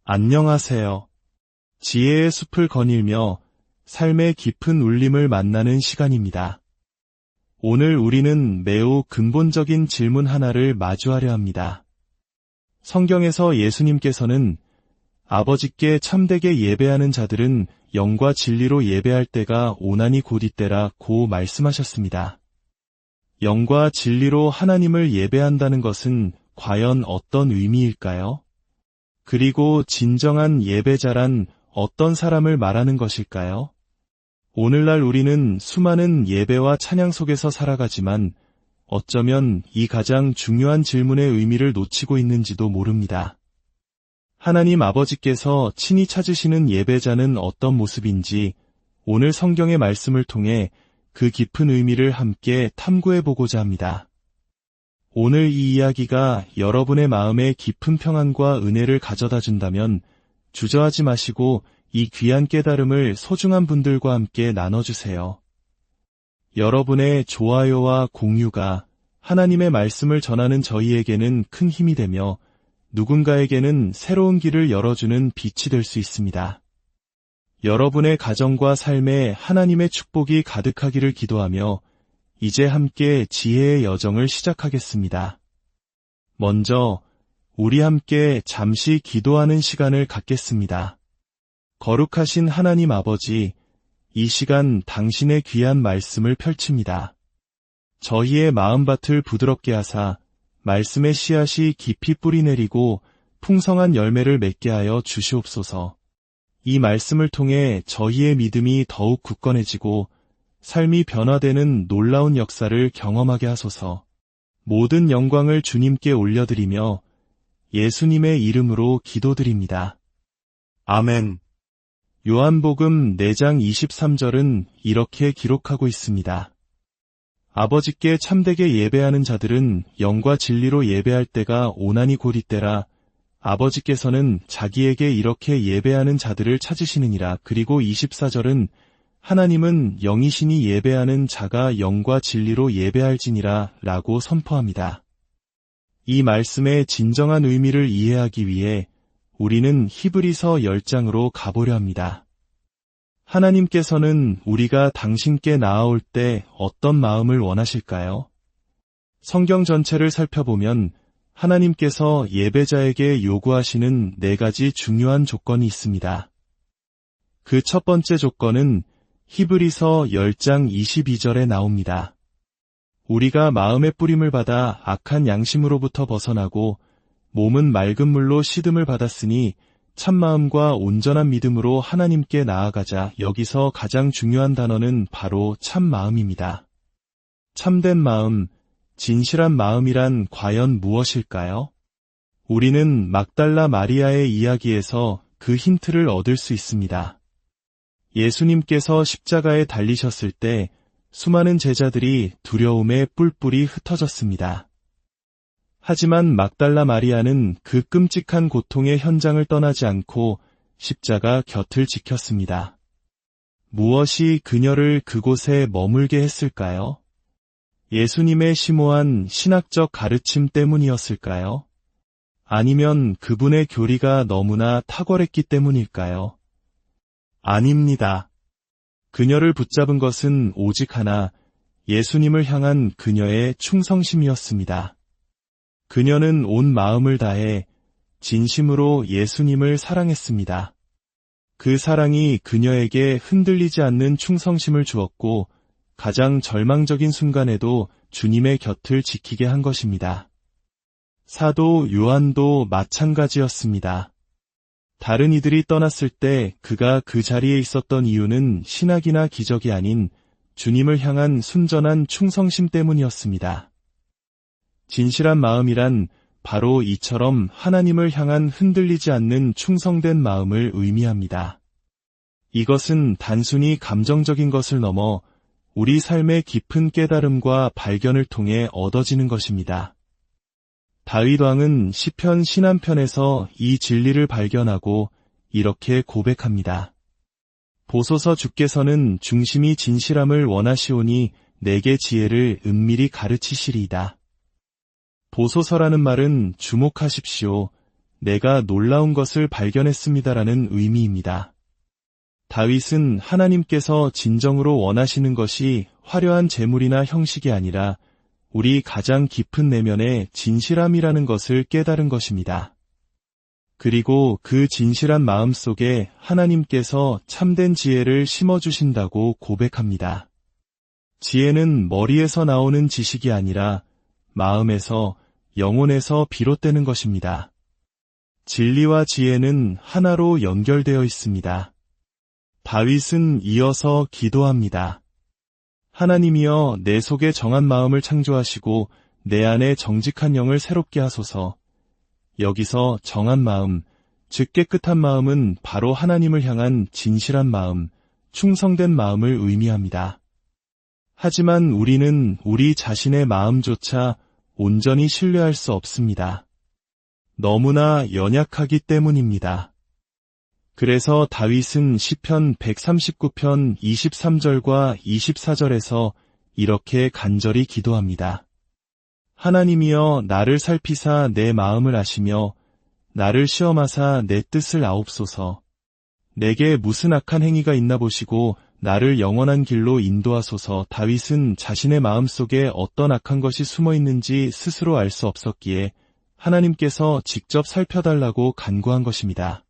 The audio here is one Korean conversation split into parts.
안녕하세요. 지혜의 숲을 거닐며 삶의 깊은 울림을 만나는 시간입니다. 오늘 우리는 매우 근본적인 질문 하나를 마주하려 합니다. 성경에서 예수님께서는 아버지께 참되게 예배하는 자들은 영과 진리로 예배할 때가 오나니 곧 이때라고 말씀하셨습니다. 영과 진리로 하나님을 예배한다는 것은 과연 어떤 의미일까요? 그리고 진정한 예배자란 어떤 사람을 말하는 것일까요? 오늘날 우리는 수많은 예배와 찬양 속에서 살아가지만 어쩌면 이 가장 중요한 질문의 의미를 놓치고 있는지도 모릅니다. 하나님 아버지께서 친히 찾으시는 예배자는 어떤 모습인지 오늘 성경의 말씀을 통해 그 깊은 의미를 함께 탐구해보고자 합니다. 오늘 이 이야기가 여러분의 마음에 깊은 평안과 은혜를 가져다 준다면 주저하지 마시고 이 귀한 깨달음을 소중한 분들과 함께 나눠주세요. 여러분의 좋아요와 공유가 하나님의 말씀을 전하는 저희에게는 큰 힘이 되며 누군가에게는 새로운 길을 열어주는 빛이 될 수 있습니다. 여러분의 가정과 삶에 하나님의 축복이 가득하기를 기도하며 이제 함께 지혜의 여정을 시작하겠습니다. 먼저 우리 함께 잠시 기도하는 시간을 갖겠습니다. 거룩하신 하나님 아버지, 이 시간 당신의 귀한 말씀을 펼칩니다. 저희의 마음밭을 부드럽게 하사 말씀의 씨앗이 깊이 뿌리내리고 풍성한 열매를 맺게 하여 주시옵소서. 이 말씀을 통해 저희의 믿음이 더욱 굳건해지고 삶이 변화되는 놀라운 역사를 경험하게 하소서. 모든 영광을 주님께 올려드리며 예수님의 이름으로 기도드립니다. 아멘. 요한복음 4장 23절은 이렇게 기록하고 있습니다. 아버지께 참되게 예배하는 자들은 영과 진리로 예배할 때가 오나니 곧 이때라. 아버지께서는 자기에게 이렇게 예배하는 자들을 찾으시느니라. 그리고 24절은 하나님은 영이시니 예배하는 자가 영과 진리로 예배할지니라 라고 선포합니다. 이 말씀의 진정한 의미를 이해하기 위해 우리는 히브리서 10장으로 가보려 합니다. 하나님께서는 우리가 당신께 나아올 때 어떤 마음을 원하실까요? 성경 전체를 살펴보면 하나님께서 예배자에게 요구하시는 4가지 중요한 조건이 있습니다. 그 첫 번째 조건은 히브리서 10장 22절에 나옵니다. 우리가 마음의 뿌림을 받아 악한 양심으로부터 벗어나고 몸은 맑은 물로 씻음을 받았으니 참마음과 온전한 믿음으로 하나님께 나아가자. 여기서 가장 중요한 단어는 바로 참마음입니다. 참된 마음, 진실한 마음이란 과연 무엇일까요? 우리는 막달라 마리아의 이야기에서 그 힌트를 얻을 수 있습니다. 예수님께서 십자가에 달리셨을 때 수많은 제자들이 두려움에 뿔뿔이 흩어졌습니다. 하지만 막달라 마리아는 그 끔찍한 고통의 현장을 떠나지 않고 십자가 곁을 지켰습니다. 무엇이 그녀를 그곳에 머물게 했을까요? 예수님의 심오한 신학적 가르침 때문이었을까요? 아니면 그분의 교리가 너무나 탁월했기 때문일까요? 아닙니다. 그녀를 붙잡은 것은 오직 하나, 예수님을 향한 그녀의 충성심이었습니다. 그녀는 온 마음을 다해 진심으로 예수님을 사랑했습니다. 그 사랑이 그녀에게 흔들리지 않는 충성심을 주었고 가장 절망적인 순간에도 주님의 곁을 지키게 한 것입니다. 사도 요한도 마찬가지였습니다. 다른 이들이 떠났을 때 그가 그 자리에 있었던 이유는 신학이나 기적이 아닌 주님을 향한 순전한 충성심 때문이었습니다. 진실한 마음이란 바로 이처럼 하나님을 향한 흔들리지 않는 충성된 마음을 의미합니다. 이것은 단순히 감정적인 것을 넘어 우리 삶의 깊은 깨달음과 발견을 통해 얻어지는 것입니다. 다윗 왕은 시편 신한편에서 이 진리를 발견하고 이렇게 고백합니다. 보소서 주께서는 중심이 진실함을 원하시오니 내게 지혜를 은밀히 가르치시리이다. 보소서라는 말은 주목하십시오, 내가 놀라운 것을 발견했습니다라는 의미입니다. 다윗은 하나님께서 진정으로 원하시는 것이 화려한 재물이나 형식이 아니라 우리 가장 깊은 내면의 진실함이라는 것을 깨달은 것입니다. 그리고 그 진실한 마음 속에 하나님께서 참된 지혜를 심어주신다고 고백합니다. 지혜는 머리에서 나오는 지식이 아니라 마음에서, 영혼에서 비롯되는 것입니다. 진리와 지혜는 하나로 연결되어 있습니다. 다윗은 이어서 기도합니다. 하나님이여, 내 속에 정한 마음을 창조하시고 내 안에 정직한 영을 새롭게 하소서. 여기서 정한 마음, 즉 깨끗한 마음은 바로 하나님을 향한 진실한 마음, 충성된 마음을 의미합니다. 하지만 우리는 우리 자신의 마음조차 온전히 신뢰할 수 없습니다. 너무나 연약하기 때문입니다. 그래서 다윗은 시편 139편 23절과 24절에서 이렇게 간절히 기도합니다. 하나님이여, 나를 살피사 내 마음을 아시며 나를 시험하사 내 뜻을 아옵소서. 내게 무슨 악한 행위가 있나 보시고 나를 영원한 길로 인도하소서. 다윗은 자신의 마음속에 어떤 악한 것이 숨어 있는지 스스로 알 수 없었기에 하나님께서 직접 살펴달라고 간구한 것입니다.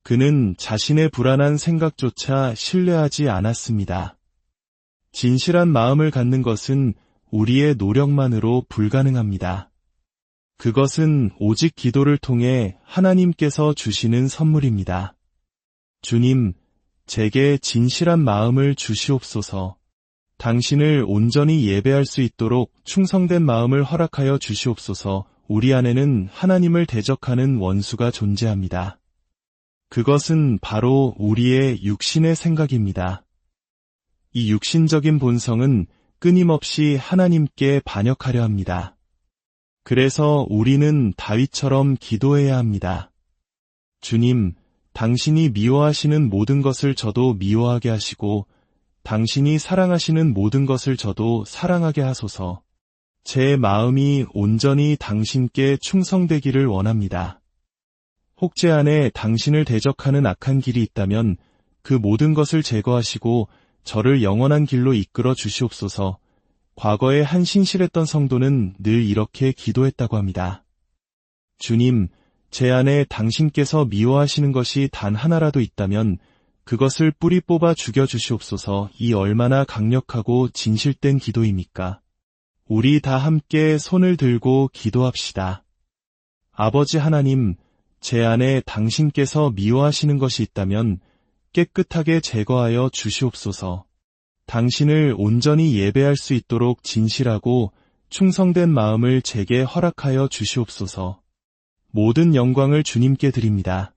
그는 자신의 불안한 생각조차 신뢰하지 않았습니다. 진실한 마음을 갖는 것은 우리의 노력만으로 불가능합니다. 그것은 오직 기도를 통해 하나님께서 주시는 선물입니다. 주님, 제게 진실한 마음을 주시옵소서. 당신을 온전히 예배할 수 있도록 충성된 마음을 허락하여 주시옵소서. 우리 안에는 하나님을 대적하는 원수가 존재합니다. 그것은 바로 우리의 육신의 생각입니다. 이 육신적인 본성은 끊임없이 하나님께 반역하려 합니다. 그래서 우리는 다윗처럼 기도해야 합니다. 주님, 당신이 미워하시는 모든 것을 저도 미워하게 하시고 당신이 사랑하시는 모든 것을 저도 사랑하게 하소서. 제 마음이 온전히 당신께 충성되기를 원합니다. 혹 제 안에 당신을 대적하는 악한 길이 있다면 그 모든 것을 제거하시고 저를 영원한 길로 이끌어 주시옵소서. 과거에 한 신실했던 성도는 늘 이렇게 기도했다고 합니다. 주님, 제 안에 당신께서 미워하시는 것이 단 하나라도 있다면 그것을 뿌리 뽑아 죽여주시옵소서. 이 얼마나 강력하고 진실된 기도입니까? 우리 다 함께 손을 들고 기도합시다. 아버지 하나님, 제 안에 당신께서 미워하시는 것이 있다면 깨끗하게 제거하여 주시옵소서. 당신을 온전히 예배할 수 있도록 진실하고 충성된 마음을 제게 허락하여 주시옵소서. 모든 영광을 주님께 드립니다.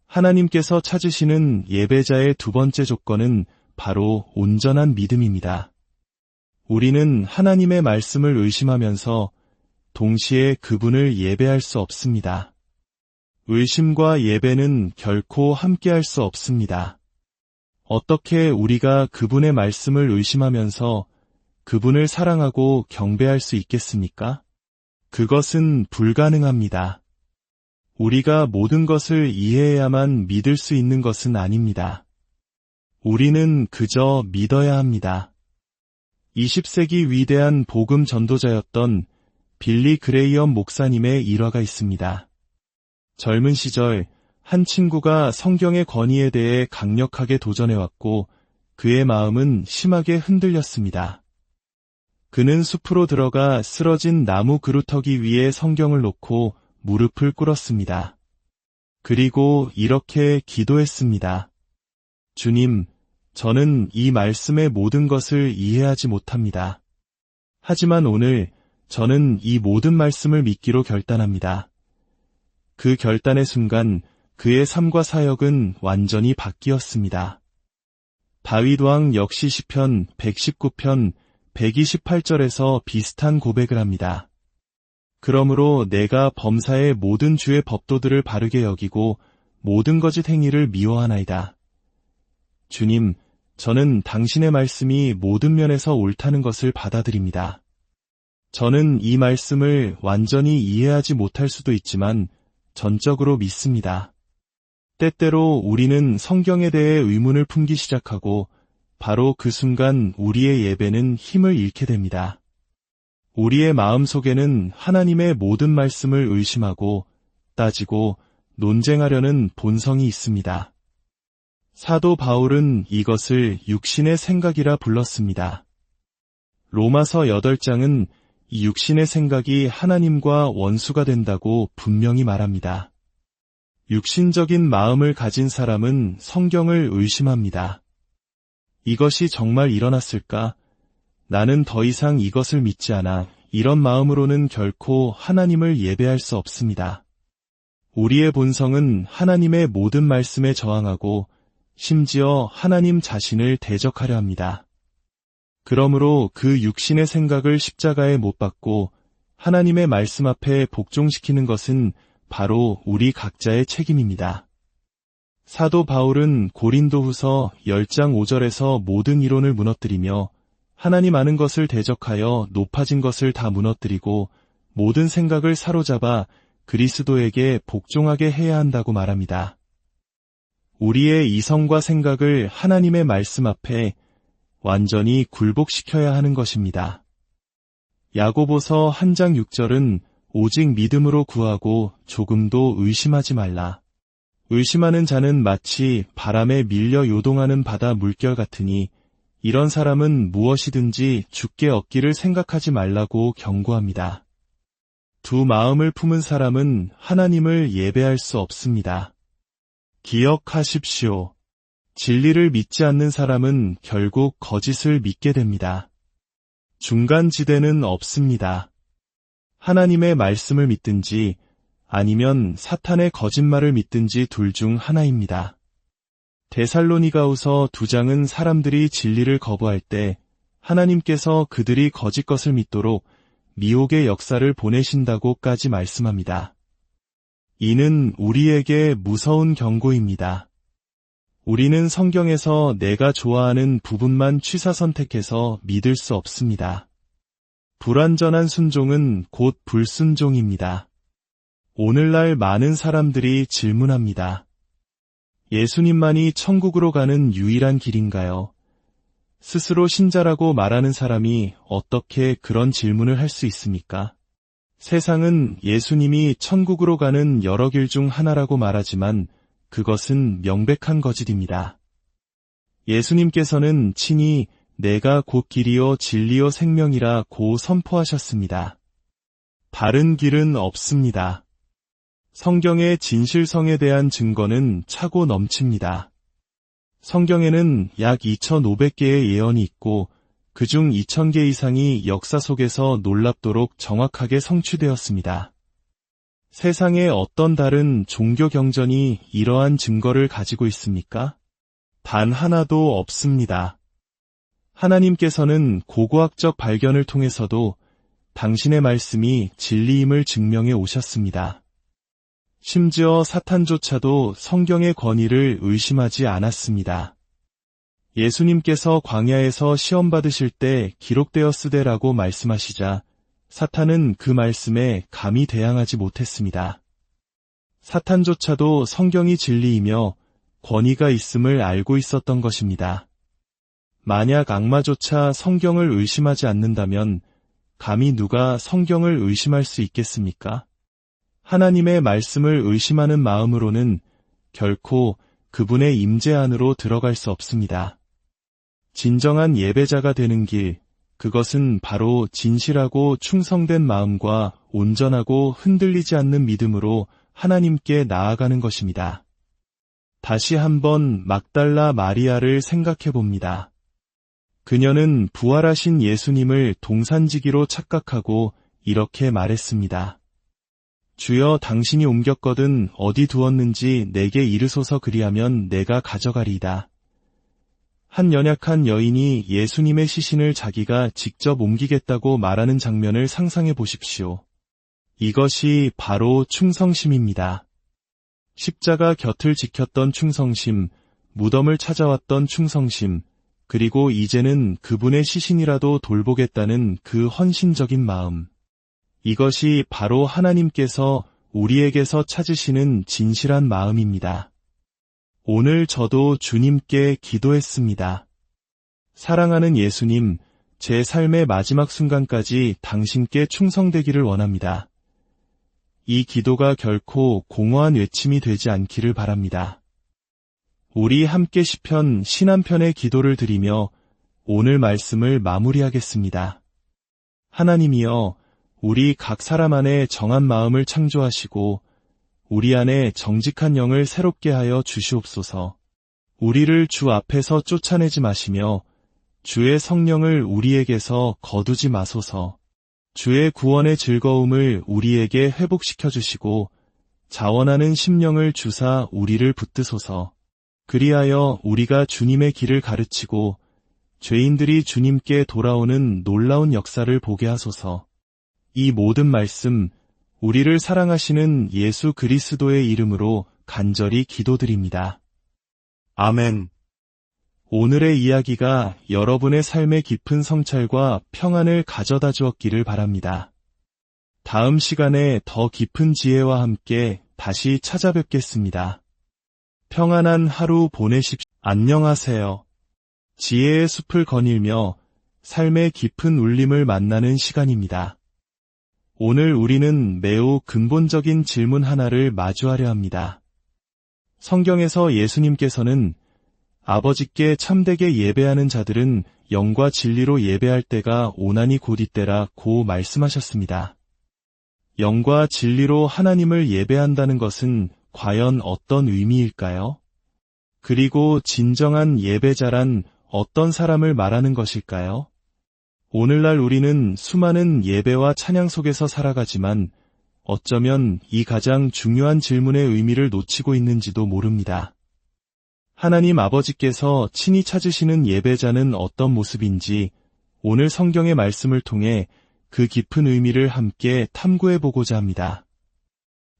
하나님께서 찾으시는 예배자의 두 번째 조건은 바로 온전한 믿음입니다. 우리는 하나님의 말씀을 의심하면서 동시에 그분을 예배할 수 없습니다. 의심과 예배는 결코 함께할 수 없습니다. 어떻게 우리가 그분의 말씀을 의심하면서 그분을 사랑하고 경배할 수 있겠습니까? 그것은 불가능합니다. 우리가 모든 것을 이해해야만 믿을 수 있는 것은 아닙니다. 우리는 그저 믿어야 합니다. 20세기 위대한 복음 전도자였던 빌리 그레이엄 목사님의 일화가 있습니다. 젊은 시절 한 친구가 성경의 권위에 대해 강력하게 도전해왔고 그의 마음은 심하게 흔들렸습니다. 그는 숲으로 들어가 쓰러진 나무 그루터기 위에 성경을 놓고 무릎을 꿇었습니다. 그리고 이렇게 기도했습니다. 주님, 저는 이 말씀의 모든 것을 이해하지 못합니다. 하지만 오늘 저는 이 모든 말씀을 믿기로 결단합니다. 그 결단의 순간 그의 삶과 사역은 완전히 바뀌었습니다. 다윗 왕 역시 시편 119편 128절에서 비슷한 고백을 합니다. 그러므로 내가 범사의 모든 주의 법도들을 바르게 여기고 모든 거짓 행위를 미워하나이다. 주님, 저는 당신의 말씀이 모든 면에서 옳다는 것을 받아들입니다. 저는 이 말씀을 완전히 이해하지 못할 수도 있지만 전적으로 믿습니다. 때때로 우리는 성경에 대해 의문을 품기 시작하고 바로 그 순간 우리의 예배는 힘을 잃게 됩니다. 우리의 마음속에는 하나님의 모든 말씀을 의심하고 따지고 논쟁하려는 본성이 있습니다. 사도 바울은 이것을 육신의 생각이라 불렀습니다. 로마서 8장은 이 육신의 생각이 하나님과 원수가 된다고 분명히 말합니다. 육신적인 마음을 가진 사람은 성경을 의심합니다. 이것이 정말 일어났을까? 나는 더 이상 이것을 믿지 않아. 이런 마음으로는 결코 하나님을 예배할 수 없습니다. 우리의 본성은 하나님의 모든 말씀에 저항하고 심지어 하나님 자신을 대적하려 합니다. 그러므로 그 육신의 생각을 십자가에 못 박고 하나님의 말씀 앞에 복종시키는 것은 바로 우리 각자의 책임입니다. 사도 바울은 고린도후서 10장 5절에서 모든 이론을 무너뜨리며 하나님 아는 것을 대적하여 높아진 것을 다 무너뜨리고 모든 생각을 사로잡아 그리스도에게 복종하게 해야 한다고 말합니다. 우리의 이성과 생각을 하나님의 말씀 앞에 완전히 굴복시켜야 하는 것입니다. 야고보서 1장 6절은 오직 믿음으로 구하고 조금도 의심하지 말라. 의심하는 자는 마치 바람에 밀려 요동하는 바다 물결 같으니 이런 사람은 무엇이든지 주께 얻기를 생각하지 말라고 경고합니다. 두 마음을 품은 사람은 하나님을 예배할 수 없습니다. 기억하십시오. 진리를 믿지 않는 사람은 결국 거짓을 믿게 됩니다. 중간지대는 없습니다. 하나님의 말씀을 믿든지 아니면 사탄의 거짓말을 믿든지 둘 중 하나입니다. 데살로니가후서 2장은 사람들이 진리를 거부할 때 하나님께서 그들이 거짓 것을 믿도록 미혹의 역사를 보내신다고까지 말씀합니다. 이는 우리에게 무서운 경고입니다. 우리는 성경에서 내가 좋아하는 부분만 취사 선택해서 믿을 수 없습니다. 불완전한 순종은 곧 불순종입니다. 오늘날 많은 사람들이 질문합니다. 예수님만이 천국으로 가는 유일한 길인가요? 스스로 신자라고 말하는 사람이 어떻게 그런 질문을 할 수 있습니까? 세상은 예수님이 천국으로 가는 여러 길 중 하나라고 말하지만 그것은 명백한 거짓입니다. 예수님께서는 친히 내가 곧 길이요 진리요 생명이라 고 선포하셨습니다. 다른 길은 없습니다. 성경의 진실성에 대한 증거는 차고 넘칩니다. 성경에는 약 2,500개의 예언이 있고 그중 2,000개 이상이 역사 속에서 놀랍도록 정확하게 성취되었습니다. 세상의 어떤 다른 종교 경전이 이러한 증거를 가지고 있습니까? 단 하나도 없습니다. 하나님께서는 고고학적 발견을 통해서도 당신의 말씀이 진리임을 증명해 오셨습니다. 심지어 사탄조차도 성경의 권위를 의심하지 않았습니다. 예수님께서 광야에서 시험 받으실 때 기록되었으되라고 말씀하시자 사탄은 그 말씀에 감히 대항하지 못했습니다. 사탄조차도 성경이 진리이며 권위가 있음을 알고 있었던 것입니다. 만약 악마조차 성경을 의심하지 않는다면 감히 누가 성경을 의심할 수 있겠습니까? 하나님의 말씀을 의심하는 마음으로는 결코 그분의 임재 안으로 들어갈 수 없습니다. 진정한 예배자가 되는 길, 그것은 바로 진실하고 충성된 마음과 온전하고 흔들리지 않는 믿음으로 하나님께 나아가는 것입니다. 다시 한번 막달라 마리아를 생각해 봅니다. 그녀는 부활하신 예수님을 동산지기로 착각하고 이렇게 말했습니다. 주여 당신이 옮겼거든 어디 두었는지 내게 이르소서 그리하면 내가 가져가리이다. 한 연약한 여인이 예수님의 시신을 자기가 직접 옮기겠다고 말하는 장면을 상상해 보십시오. 이것이 바로 충성심입니다. 십자가 곁을 지켰던 충성심, 무덤을 찾아왔던 충성심, 그리고 이제는 그분의 시신이라도 돌보겠다는 그 헌신적인 마음. 이것이 바로 하나님께서 우리에게서 찾으시는 진실한 마음입니다. 오늘 저도 주님께 기도했습니다. 사랑하는 예수님, 제 삶의 마지막 순간까지 당신께 충성되기를 원합니다. 이 기도가 결코 공허한 외침이 되지 않기를 바랍니다. 우리 함께 시편 신한편의 기도를 드리며 오늘 말씀을 마무리하겠습니다. 하나님이여, 우리 각 사람 안에 정한 마음을 창조하시고 우리 안에 정직한 영을 새롭게 하여 주시옵소서. 우리를 주 앞에서 쫓아내지 마시며 주의 성령을 우리에게서 거두지 마소서. 주의 구원의 즐거움을 우리에게 회복시켜 주시고 자원하는 심령을 주사 우리를 붙드소서. 그리하여 우리가 주님의 길을 가르치고 죄인들이 주님께 돌아오는 놀라운 역사를 보게 하소서. 이 모든 말씀, 우리를 사랑하시는 예수 그리스도의 이름으로 간절히 기도드립니다. 아멘. 오늘의 이야기가 여러분의 삶의 깊은 성찰과 평안을 가져다 주었기를 바랍니다. 다음 시간에 더 깊은 지혜와 함께 다시 찾아뵙겠습니다. 평안한 하루 보내십시오. 안녕하세요. 지혜의 숲을 거닐며 삶의 깊은 울림을 만나는 시간입니다. 오늘 우리는 매우 근본적인 질문 하나를 마주하려 합니다. 성경에서 예수님께서는 아버지께 참되게 예배하는 자들은 영과 진리로 예배할 때가 오나니 곧 이때라고 말씀하셨습니다. 영과 진리로 하나님을 예배한다는 것은 과연 어떤 의미일까요? 그리고 진정한 예배자란 어떤 사람을 말하는 것일까요? 오늘날 우리는 수많은 예배와 찬양 속에서 살아가지만 어쩌면 이 가장 중요한 질문의 의미를 놓치고 있는지도 모릅니다. 하나님 아버지께서 친히 찾으시는 예배자는 어떤 모습인지 오늘 성경의 말씀을 통해 그 깊은 의미를 함께 탐구해보고자 합니다.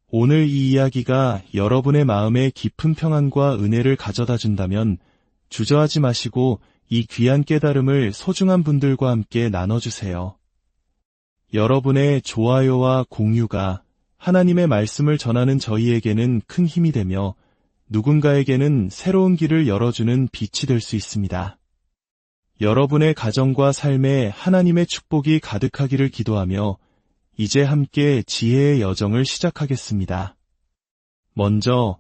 오늘 이 이야기가 여러분의 마음에 깊은 평안과 은혜를 가져다 준다면 주저하지 마시고 이 귀한 깨달음을 소중한 분들과 함께 나눠주세요. 여러분의 좋아요와 공유가 하나님의 말씀을 전하는 저희에게는 큰 힘이 되며 누군가에게는 새로운 길을 열어주는 빛이 될 수 있습니다. 여러분의 가정과 삶에 하나님의 축복이 가득하기를 기도하며 이제 함께 지혜의 여정을 시작하겠습니다. 먼저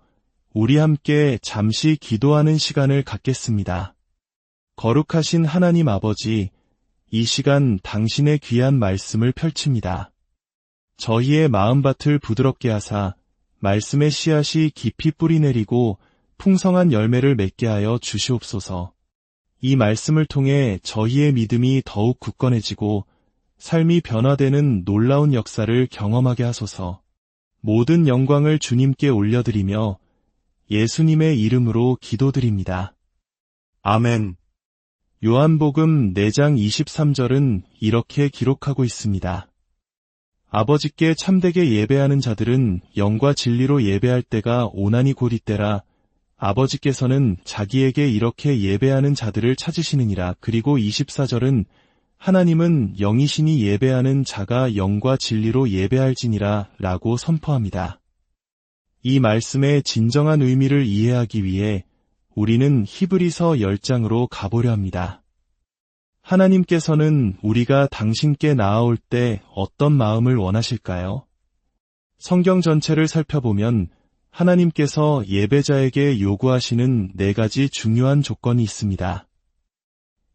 우리 함께 잠시 기도하는 시간을 갖겠습니다. 거룩하신 하나님 아버지, 이 시간 당신의 귀한 말씀을 펼칩니다. 저희의 마음밭을 부드럽게 하사 말씀의 씨앗이 깊이 뿌리내리고 풍성한 열매를 맺게 하여 주시옵소서. 이 말씀을 통해 저희의 믿음이 더욱 굳건해지고 삶이 변화되는 놀라운 역사를 경험하게 하소서. 모든 영광을 주님께 올려드리며 예수님의 이름으로 기도드립니다. 아멘. 요한복음 4장 23절은 이렇게 기록하고 있습니다. 아버지께 참되게 예배하는 자들은 영과 진리로 예배할 때가 오나니 곧 이때라. 아버지께서는 자기에게 이렇게 예배하는 자들을 찾으시느니라. 그리고 24절은 하나님은 영이시니 예배하는 자가 영과 진리로 예배할지니라 라고 선포합니다. 이 말씀의 진정한 의미를 이해하기 위해 우리는 히브리서 10장으로 가보려 합니다. 하나님께서는 우리가 당신께 나아올 때 어떤 마음을 원하실까요? 성경 전체를 살펴보면 하나님께서 예배자에게 요구하시는 4가지 중요한 조건이 있습니다.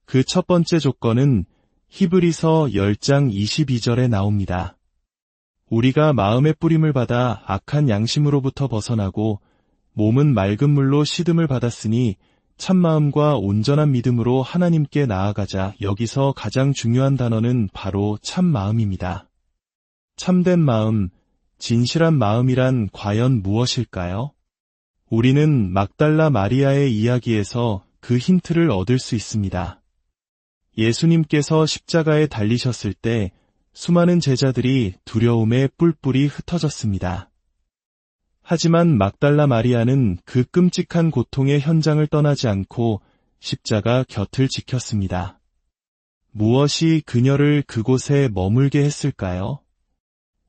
그 첫 번째 조건은 히브리서 10장 22절에 나옵니다. 우리가 마음의 뿌림을 받아 악한 양심으로부터 벗어나고 몸은 맑은 물로 씻음을 받았으니 참마음과 온전한 믿음으로 하나님께 나아가자. 여기서 가장 중요한 단어는 바로 참마음입니다. 참된 마음, 진실한 마음이란 과연 무엇일까요? 우리는 막달라 마리아의 이야기에서 그 힌트를 얻을 수 있습니다. 예수님께서 십자가에 달리셨을 때 수많은 제자들이 두려움에 뿔뿔이 흩어졌습니다. 하지만 막달라 마리아는 그 끔찍한 고통의 현장을 떠나지 않고 십자가 곁을 지켰습니다. 무엇이 그녀를 그곳에 머물게 했을까요?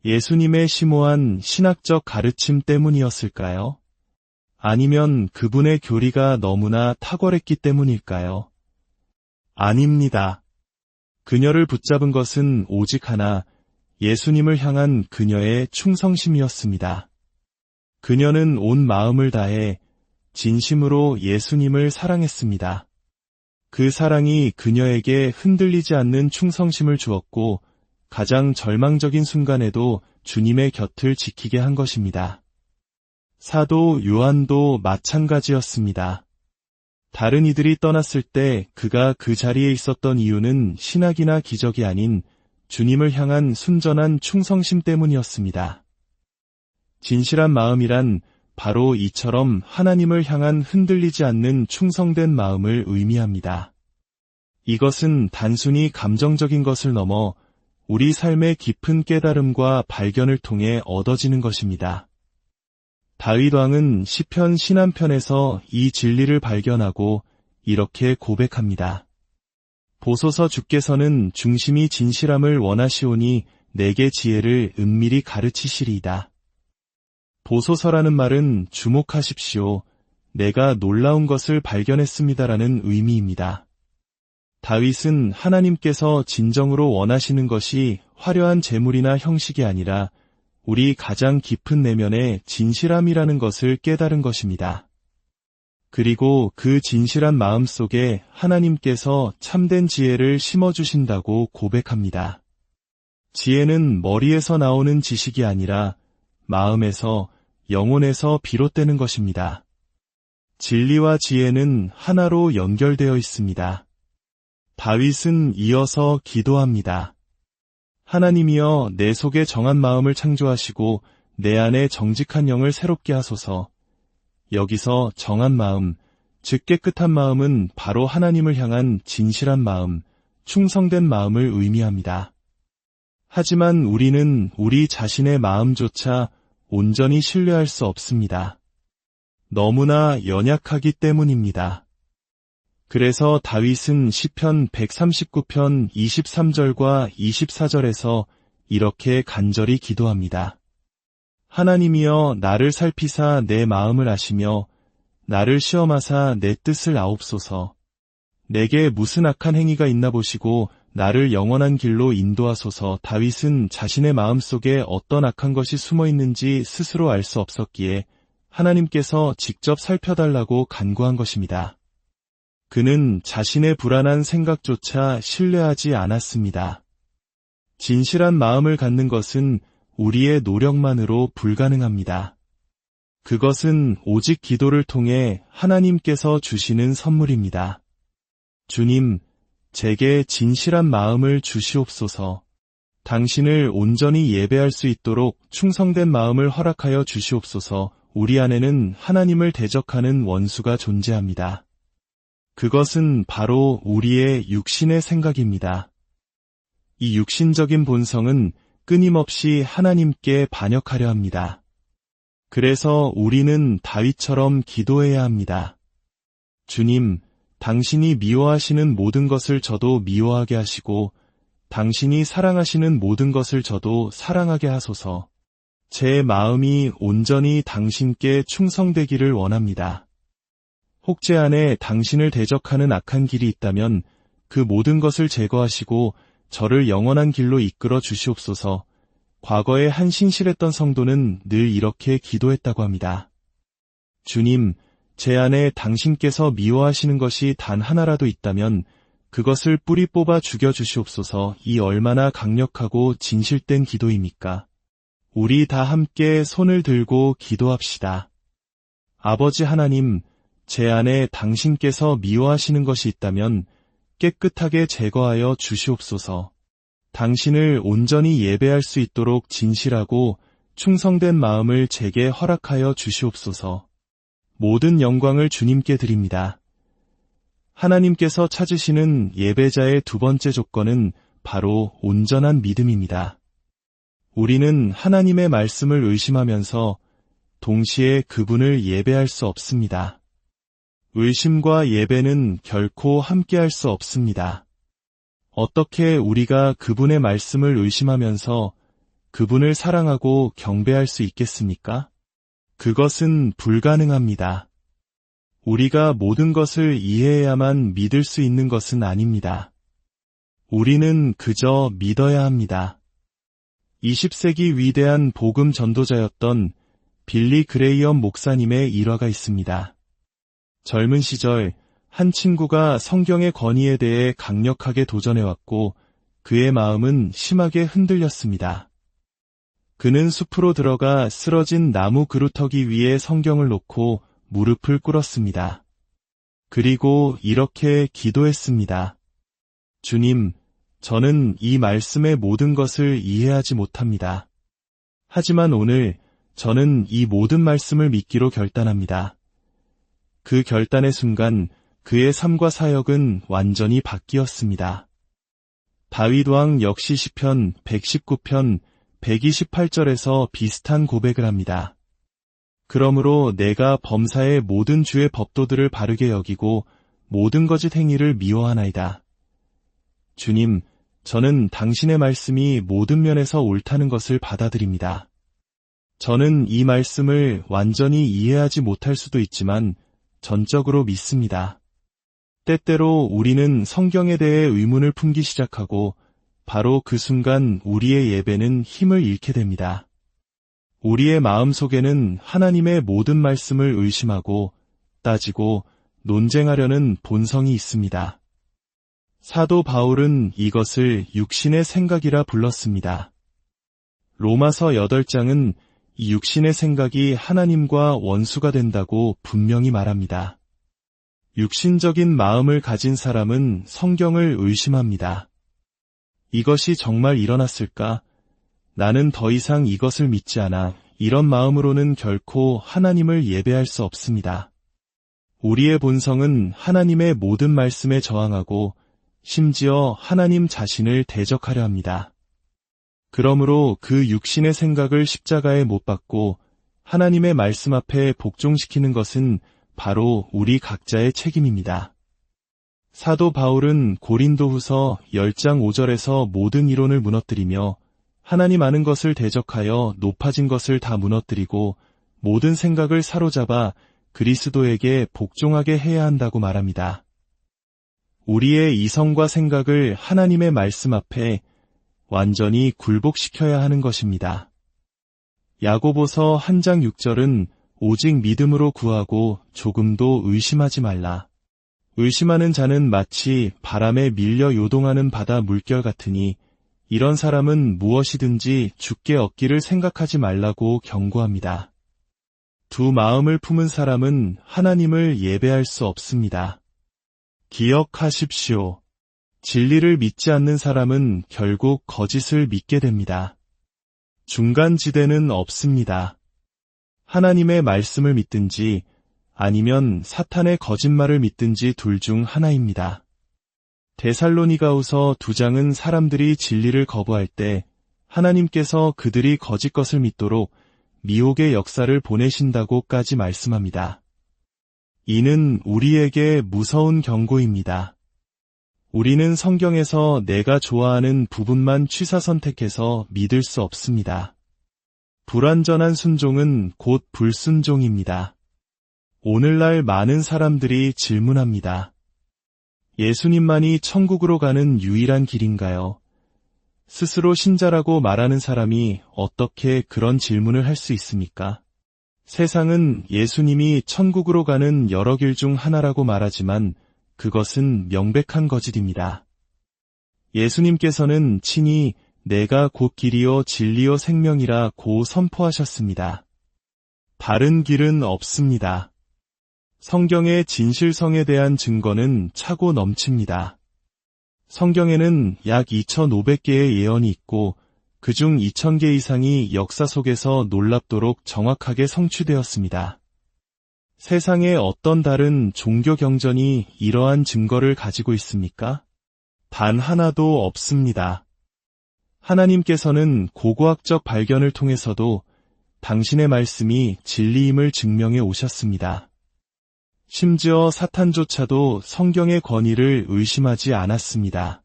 예수님의 심오한 신학적 가르침 때문이었을까요? 아니면 그분의 교리가 너무나 탁월했기 때문일까요? 아닙니다. 그녀를 붙잡은 것은 오직 하나, 예수님을 향한 그녀의 충성심이었습니다. 그녀는 온 마음을 다해 진심으로 예수님을 사랑했습니다. 그 사랑이 그녀에게 흔들리지 않는 충성심을 주었고 가장 절망적인 순간에도 주님의 곁을 지키게 한 것입니다. 사도 요한도 마찬가지였습니다. 다른 이들이 떠났을 때 그가 그 자리에 있었던 이유는 신학이나 기적이 아닌 주님을 향한 순전한 충성심 때문이었습니다. 진실한 마음이란 바로 이처럼 하나님을 향한 흔들리지 않는 충성된 마음을 의미합니다. 이것은 단순히 감정적인 것을 넘어 우리 삶의 깊은 깨달음과 발견을 통해 얻어지는 것입니다. 다윗 왕은 시편 신한편에서 이 진리를 발견하고 이렇게 고백합니다. 보소서 주께서는 중심이 진실함을 원하시오니 내게 지혜를 은밀히 가르치시리이다. 보소서라는 말은 주목하십시오. 내가 놀라운 것을 발견했습니다라는 의미입니다. 다윗은 하나님께서 진정으로 원하시는 것이 화려한 재물이나 형식이 아니라 우리 가장 깊은 내면의 진실함이라는 것을 깨달은 것입니다. 그리고 그 진실한 마음 속에 하나님께서 참된 지혜를 심어주신다고 고백합니다. 지혜는 머리에서 나오는 지식이 아니라 마음에서, 영혼에서 비롯되는 것입니다. 진리와 지혜는 하나로 연결되어 있습니다. 다윗은 이어서 기도합니다. 하나님이여 내 속에 정한 마음을 창조하시고 내 안에 정직한 영을 새롭게 하소서. 여기서 정한 마음, 즉 깨끗한 마음은 바로 하나님을 향한 진실한 마음, 충성된 마음을 의미합니다. 하지만 우리는 우리 자신의 마음조차 온전히 신뢰할 수 없습니다. 너무나 연약하기 때문입니다. 그래서 다윗은 시편 139편 23절과 24절에서 이렇게 간절히 기도합니다. 하나님이여 나를 살피사 내 마음을 아시며 나를 시험하사 내 뜻을 아옵소서. 내게 무슨 악한 행위가 있나 보시고 나를 영원한 길로 인도하소서. 다윗은 자신의 마음속에 어떤 악한 것이 숨어 있는지 스스로 알 수 없었기에 하나님께서 직접 살펴달라고 간구한 것입니다. 그는 자신의 불안한 생각조차 신뢰하지 않았습니다. 진실한 마음을 갖는 것은 우리의 노력만으로 불가능합니다. 그것은 오직 기도를 통해 하나님께서 주시는 선물입니다. 주님, 제게 진실한 마음을 주시옵소서. 당신을 온전히 예배할 수 있도록 충성된 마음을 허락하여 주시옵소서. 우리 안에는 하나님을 대적하는 원수가 존재합니다. 그것은 바로 우리의 육신의 생각입니다. 이 육신적인 본성은 끊임없이 하나님께 반역하려 합니다. 그래서 우리는 다윗처럼 기도해야 합니다. 주님, 당신이 미워하시는 모든 것을 저도 미워하게 하시고 당신이 사랑하시는 모든 것을 저도 사랑하게 하소서. 제 마음이 온전히 당신께 충성되기를 원합니다. 혹 제 안에 당신을 대적하는 악한 길이 있다면 그 모든 것을 제거하시고 저를 영원한 길로 이끌어 주시옵소서. 과거에 한 신실했던 성도는 늘 이렇게 기도했다고 합니다. 주님, 제 안에 당신께서 미워하시는 것이 단 하나라도 있다면 그것을 뿌리 뽑아 죽여주시옵소서. 이 얼마나 강력하고 진실된 기도입니까? 우리 다 함께 손을 들고 기도합시다. 아버지 하나님, 제 안에 당신께서 미워하시는 것이 있다면 깨끗하게 제거하여 주시옵소서. 당신을 온전히 예배할 수 있도록 진실하고 충성된 마음을 제게 허락하여 주시옵소서. 모든 영광을 주님께 드립니다. 하나님께서 찾으시는 예배자의 두 번째 조건은 바로 온전한 믿음입니다. 우리는 하나님의 말씀을 의심하면서 동시에 그분을 예배할 수 없습니다. 의심과 예배는 결코 함께할 수 없습니다. 어떻게 우리가 그분의 말씀을 의심하면서 그분을 사랑하고 경배할 수 있겠습니까? 그것은 불가능합니다. 우리가 모든 것을 이해해야만 믿을 수 있는 것은 아닙니다. 우리는 그저 믿어야 합니다. 20세기 위대한 복음 전도자였던 빌리 그레이엄 목사님의 일화가 있습니다. 젊은 시절 한 친구가 성경의 권위에 대해 강력하게 도전해왔고 그의 마음은 심하게 흔들렸습니다. 그는 숲으로 들어가 쓰러진 나무 그루터기 위에 성경을 놓고 무릎을 꿇었습니다. 그리고 이렇게 기도했습니다. 주님, 저는 이 말씀의 모든 것을 이해하지 못합니다. 하지만 오늘 저는 이 모든 말씀을 믿기로 결단합니다. 그 결단의 순간 그의 삶과 사역은 완전히 바뀌었습니다. 다윗 왕 역시 시편 119편 128절에서 비슷한 고백을 합니다. 그러므로 내가 범사의 모든 주의 법도들을 바르게 여기고 모든 거짓 행위를 미워하나이다. 주님, 저는 당신의 말씀이 모든 면에서 옳다는 것을 받아들입니다. 저는 이 말씀을 완전히 이해하지 못할 수도 있지만 전적으로 믿습니다. 때때로 우리는 성경에 대해 의문을 품기 시작하고 바로 그 순간 우리의 예배는 힘을 잃게 됩니다. 우리의 마음속에는 하나님의 모든 말씀을 의심하고 따지고 논쟁하려는 본성이 있습니다. 사도 바울은 이것을 육신의 생각이라 불렀습니다. 로마서 8장은 이 육신의 생각이 하나님과 원수가 된다고 분명히 말합니다. 육신적인 마음을 가진 사람은 성경을 의심합니다. 이것이 정말 일어났을까? 나는 더 이상 이것을 믿지 않아. 이런 마음으로는 결코 하나님을 예배할 수 없습니다. 우리의 본성은 하나님의 모든 말씀에 저항하고 심지어 하나님 자신을 대적하려 합니다. 그러므로 그 육신의 생각을 십자가에 못 박고 하나님의 말씀 앞에 복종시키는 것은 바로 우리 각자의 책임입니다. 사도 바울은 고린도후서 10장 5절에서 모든 이론을 무너뜨리며 하나님 아는 것을 대적하여 높아진 것을 다 무너뜨리고 모든 생각을 사로잡아 그리스도에게 복종하게 해야 한다고 말합니다. 우리의 이성과 생각을 하나님의 말씀 앞에 완전히 굴복시켜야 하는 것입니다. 야고보서 1장 6절은 오직 믿음으로 구하고 조금도 의심하지 말라. 의심하는 자는 마치 바람에 밀려 요동하는 바다 물결 같으니 이런 사람은 무엇이든지 주께 얻기를 생각하지 말라고 경고합니다. 두 마음을 품은 사람은 하나님을 예배할 수 없습니다. 기억하십시오. 진리를 믿지 않는 사람은 결국 거짓을 믿게 됩니다. 중간지대는 없습니다. 하나님의 말씀을 믿든지 아니면 사탄의 거짓말을 믿든지 둘 중 하나입니다. 데살로니가후서 2장은 사람들이 진리를 거부할 때 하나님께서 그들이 거짓 것을 믿도록 미혹의 역사를 보내신다고까지 말씀합니다. 이는 우리에게 무서운 경고입니다. 우리는 성경에서 내가 좋아하는 부분만 취사 선택해서 믿을 수 없습니다. 불완전한 순종은 곧 불순종입니다. 오늘날 많은 사람들이 질문합니다. 예수님만이 천국으로 가는 유일한 길인가요? 스스로 신자라고 말하는 사람이 어떻게 그런 질문을 할 수 있습니까? 세상은 예수님이 천국으로 가는 여러 길 중 하나라고 말하지만 그것은 명백한 거짓입니다. 예수님께서는 친히 내가 곧 길이요 진리요 생명이라 고 선포하셨습니다. 다른 길은 없습니다. 성경의 진실성에 대한 증거는 차고 넘칩니다. 성경에는 약 2,500개의 예언이 있고 그중 2,000개 이상이 역사 속에서 놀랍도록 정확하게 성취되었습니다. 세상의 어떤 다른 종교 경전이 이러한 증거를 가지고 있습니까? 단 하나도 없습니다. 하나님께서는 고고학적 발견을 통해서도 당신의 말씀이 진리임을 증명해 오셨습니다. 심지어 사탄조차도 성경의 권위를 의심하지 않았습니다.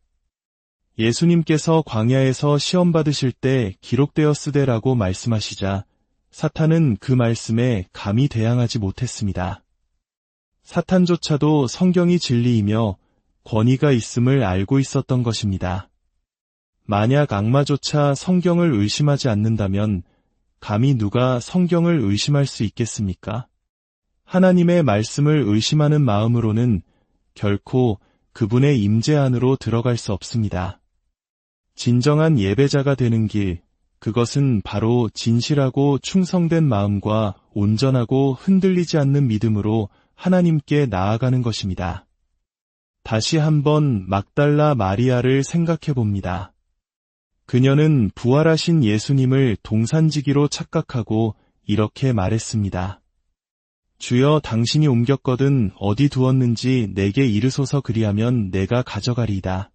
예수님께서 광야에서 시험 받으실 때 기록되었으되라고 말씀하시자 사탄은 그 말씀에 감히 대항하지 못했습니다. 사탄조차도 성경이 진리이며 권위가 있음을 알고 있었던 것입니다. 만약 악마조차 성경을 의심하지 않는다면 감히 누가 성경을 의심할 수 있겠습니까? 하나님의 말씀을 의심하는 마음으로는 결코 그분의 임재 안으로 들어갈 수 없습니다. 진정한 예배자가 되는 길, 그것은 바로 진실하고 충성된 마음과 온전하고 흔들리지 않는 믿음으로 하나님께 나아가는 것입니다. 다시 한번 막달라 마리아를 생각해 봅니다. 그녀는 부활하신 예수님을 동산지기로 착각하고 이렇게 말했습니다. 주여, 당신이 옮겼거든 어디 두었는지 내게 이르소서. 그리하면 내가 가져가리이다.